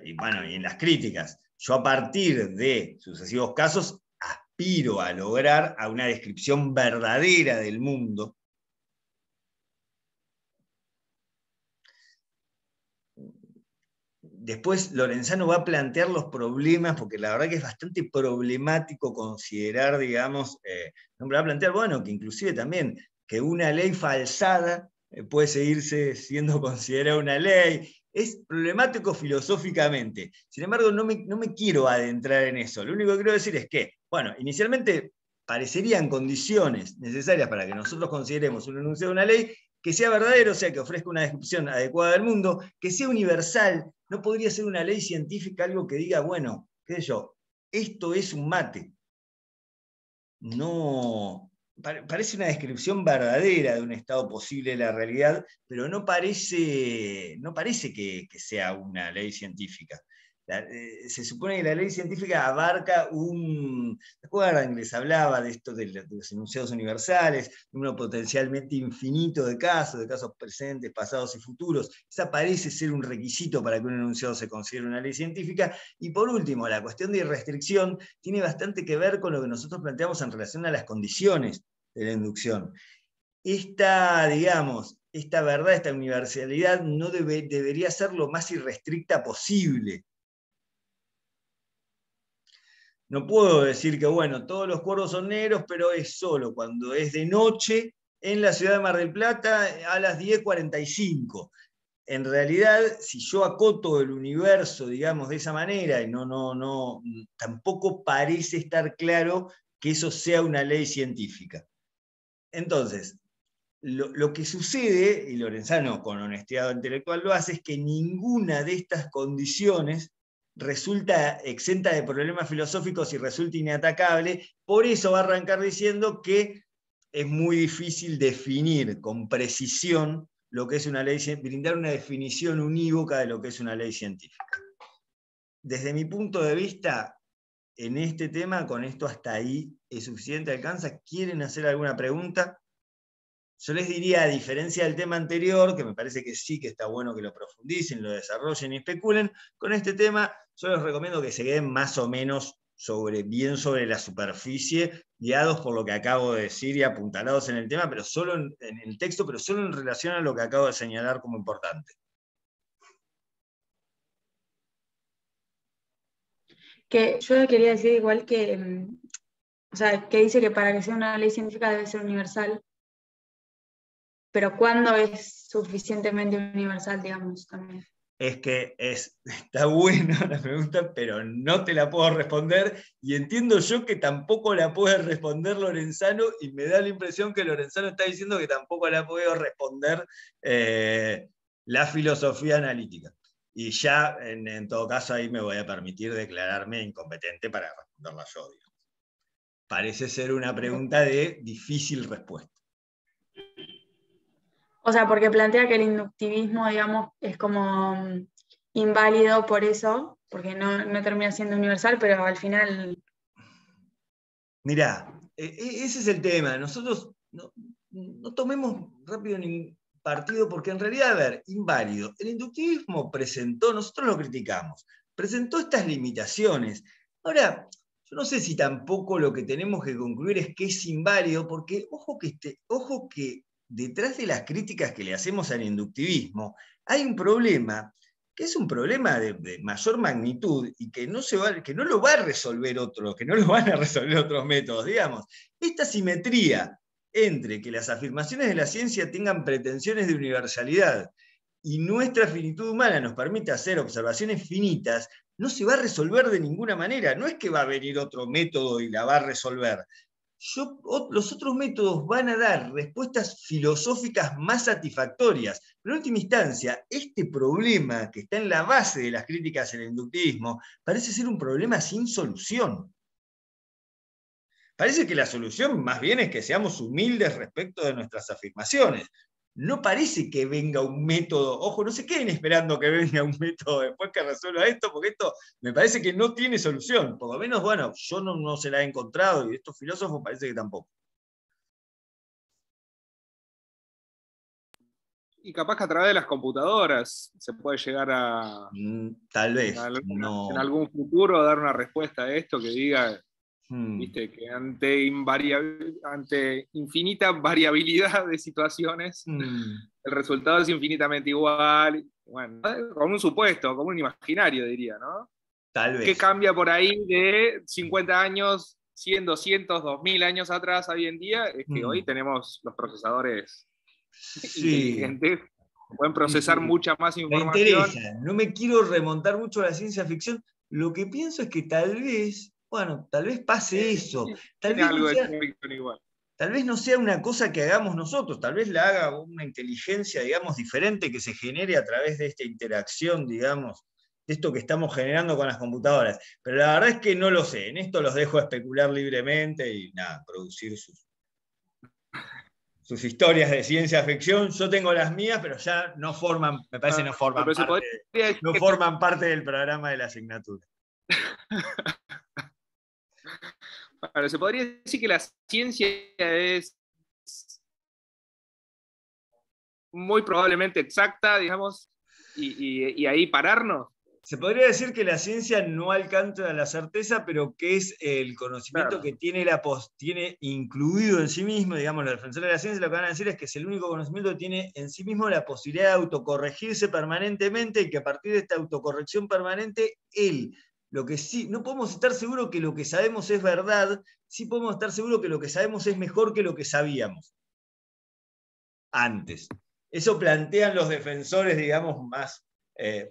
y en las críticas, yo a partir de sucesivos casos aspiro a lograr a una descripción verdadera del mundo. Después Lorenzano va a plantear los problemas, porque la verdad que es bastante problemático considerar, digamos, va a plantear, bueno, que inclusive también que una ley falsada puede seguirse siendo considerada una ley. Es problemático filosóficamente. Sin embargo, no me quiero adentrar en eso. Lo único que quiero decir es que, bueno, inicialmente parecerían condiciones necesarias para que nosotros consideremos un enunciado de una ley, que sea verdadero, o sea, que ofrezca una descripción adecuada del mundo, que sea universal. No podría ser una ley científica algo que diga, bueno, qué sé yo, esto es un mate. No, parece una descripción verdadera de un estado posible de la realidad, pero no parece que sea una ley científica. Se supone que la ley científica abarca ¿recuerdan que les hablaba de esto de los enunciados universales, de uno potencialmente infinito de casos presentes, pasados y futuros? Esa parece ser un requisito para que un enunciado se considere una ley científica. Y por último, la cuestión de irrestricción tiene bastante que ver con lo que nosotros planteamos en relación a las condiciones de la inducción. Esta verdad, esta universalidad no debería ser lo más irrestricta posible. No puedo decir que, bueno, todos los cuervos son negros, pero es solo cuando es de noche en la ciudad de Mar del Plata a las 10:45. En realidad, si yo acoto el universo, digamos, de esa manera, y tampoco parece estar claro que eso sea una ley científica. Entonces, lo que sucede, y Lorenzano con honestidad intelectual lo hace, es que ninguna de estas condiciones resulta exenta de problemas filosóficos y resulta inatacable. Por eso va a arrancar diciendo que es muy difícil definir con precisión lo que es una ley, brindar una definición unívoca de lo que es una ley científica. Desde mi punto de vista, en este tema, con esto hasta ahí es suficiente, alcanza. ¿Quieren hacer alguna pregunta? Yo les diría, a diferencia del tema anterior, que me parece que sí que está bueno que lo profundicen, lo desarrollen y especulen, con este tema yo les recomiendo que se queden más o menos bien sobre la superficie, guiados por lo que acabo de decir y apuntalados en el tema, pero solo en el texto, pero solo en relación a lo que acabo de señalar como importante. Que yo quería decir igual que, o sea, que dice que para que sea una ley científica debe ser universal, pero ¿cuándo es suficientemente universal, digamos, también? Es que está buena la pregunta, pero no te la puedo responder, y entiendo yo que tampoco la puede responder Lorenzano, y me da la impresión que Lorenzano está diciendo que tampoco la puedo responder la filosofía analítica. Y ya, en todo caso, ahí me voy a permitir declararme incompetente para responderla yo, digamos. Parece ser una pregunta de difícil respuesta. O sea, porque plantea que el inductivismo, digamos, es como inválido por eso, porque no termina siendo universal, pero al final... Mirá, ese es el tema. Nosotros no tomemos rápido ningún partido, porque en realidad, a ver, inválido. El inductivismo presentó, nosotros lo criticamos, presentó estas limitaciones. Ahora, yo no sé si tampoco lo que tenemos que concluir es que es inválido, porque ojo que detrás de las críticas que le hacemos al inductivismo hay un problema, que es un problema de mayor magnitud y que no lo va a resolver que no lo van a resolver otros métodos, digamos. Esta simetría entre que las afirmaciones de la ciencia tengan pretensiones de universalidad y nuestra finitud humana nos permite hacer observaciones finitas, no se va a resolver de ninguna manera. No es que va a venir otro método y la va a resolver. Los otros métodos van a dar respuestas filosóficas más satisfactorias, pero en última instancia, este problema que está en la base de las críticas al inductivismo parece ser un problema sin solución. Parece que la solución más bien es que seamos humildes respecto de nuestras afirmaciones. No parece que venga un método, ojo, no se queden esperando que venga un método después que resuelva esto, porque esto me parece que no tiene solución. Por lo menos, bueno, yo no se la he encontrado y estos filósofos parece que tampoco. Y capaz que a través de las computadoras se puede llegar a... Tal vez. En algún futuro dar una respuesta a esto que diga... ¿Viste? Que ante infinita variabilidad de situaciones, el resultado es infinitamente igual. Bueno, con un supuesto, como un imaginario, diría, ¿no? Tal vez. ¿Qué cambia por ahí de 50 años, 100, 200, 2000 años atrás hoy en día? Es que hoy tenemos los procesadores inteligentes, pueden procesar mucha más información. Me interesa, no me quiero remontar mucho a la ciencia ficción. Lo que pienso es que tal vez pase eso. Tal vez no sea una cosa que hagamos nosotros, tal vez la haga una inteligencia, digamos, diferente que se genere a través de esta interacción, digamos, de esto que estamos generando con las computadoras. Pero la verdad es que no lo sé. En esto los dejo especular libremente y producir sus historias de ciencia ficción. Yo tengo las mías, pero ya no forman parte del programa de la asignatura. Bueno, se podría decir que la ciencia es muy probablemente exacta, digamos, y ahí pararnos. Se podría decir que la ciencia no alcanza la certeza, pero que es el conocimiento que tiene incluido en sí mismo, digamos, los defensores de la ciencia lo que van a decir es que es el único conocimiento que tiene en sí mismo la posibilidad de autocorregirse permanentemente y que a partir de esta autocorrección permanente, lo que sí, no podemos estar seguros que lo que sabemos es verdad, sí podemos estar seguros que lo que sabemos es mejor que lo que sabíamos antes. Eso plantean los defensores, digamos,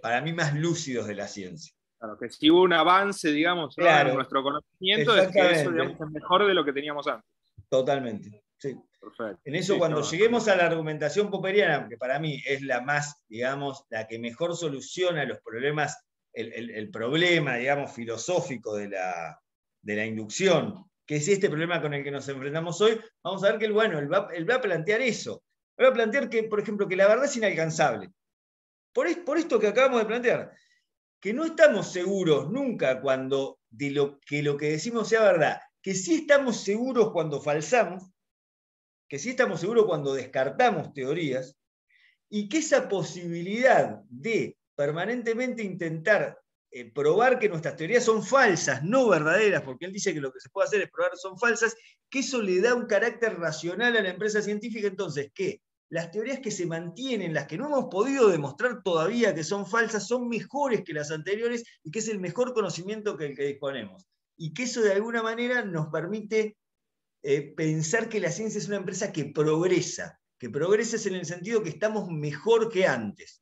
para mí más lúcidos de la ciencia. Claro, que si hubo un avance, digamos, claro, en nuestro conocimiento, es que eso, digamos, es mejor de lo que teníamos antes. Totalmente, sí. Perfecto. En eso, cuando lleguemos a la argumentación popperiana, que para mí es la más, digamos, la que mejor soluciona los problemas, el problema, digamos, filosófico de la inducción, que es este problema con el que nos enfrentamos hoy, vamos a ver que él va a plantear eso. Va a plantear que, por ejemplo, que la verdad es inalcanzable. Por esto que acabamos de plantear, que no estamos seguros nunca de lo que decimos sea verdad, que sí estamos seguros cuando falsamos, que sí estamos seguros cuando descartamos teorías, y que esa posibilidad de permanentemente intentar probar que nuestras teorías son falsas, no verdaderas, porque él dice que lo que se puede hacer es probar que son falsas, que eso le da un carácter racional a la empresa científica. Entonces, que las teorías que se mantienen, las que no hemos podido demostrar todavía que son falsas, son mejores que las anteriores y que es el mejor conocimiento que el que disponemos. Y que eso de alguna manera nos permite pensar que la ciencia es una empresa que progresa es en el sentido que estamos mejor que antes.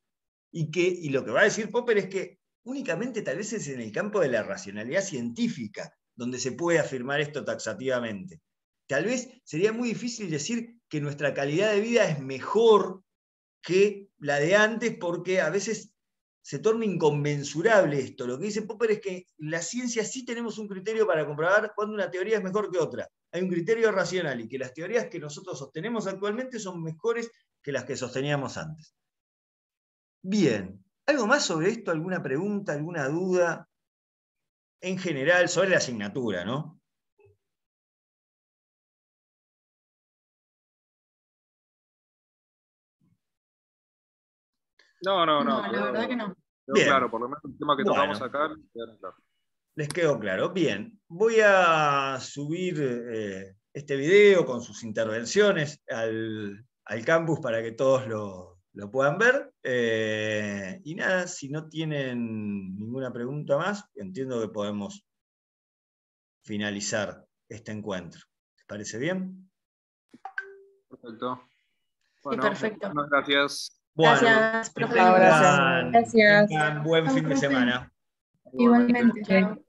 Y lo que va a decir Popper es que únicamente tal vez es en el campo de la racionalidad científica donde se puede afirmar esto taxativamente. Tal vez sería muy difícil decir que nuestra calidad de vida es mejor que la de antes, porque a veces se torna inconmensurable esto. Lo que dice Popper es que en la ciencia sí tenemos un criterio para comprobar cuándo una teoría es mejor que otra. Hay un criterio racional y que las teorías que nosotros sostenemos actualmente son mejores que las que sosteníamos antes. Bien, ¿algo más sobre esto? ¿Alguna pregunta, alguna duda? En general, sobre la asignatura, ¿no? No, la verdad que no. Bien. Claro, por lo menos el tema que tocamos acá, claro. Les quedó claro. Bien, voy a subir este video con sus intervenciones al campus para que todos lo puedan ver. Y nada, si no tienen ninguna pregunta más, entiendo que podemos finalizar este encuentro. ¿Les parece bien? Perfecto. Bueno, sí, perfecto. Muchas gracias. Bueno, gracias, profe. Gracias. Buen fin de semana. Igualmente.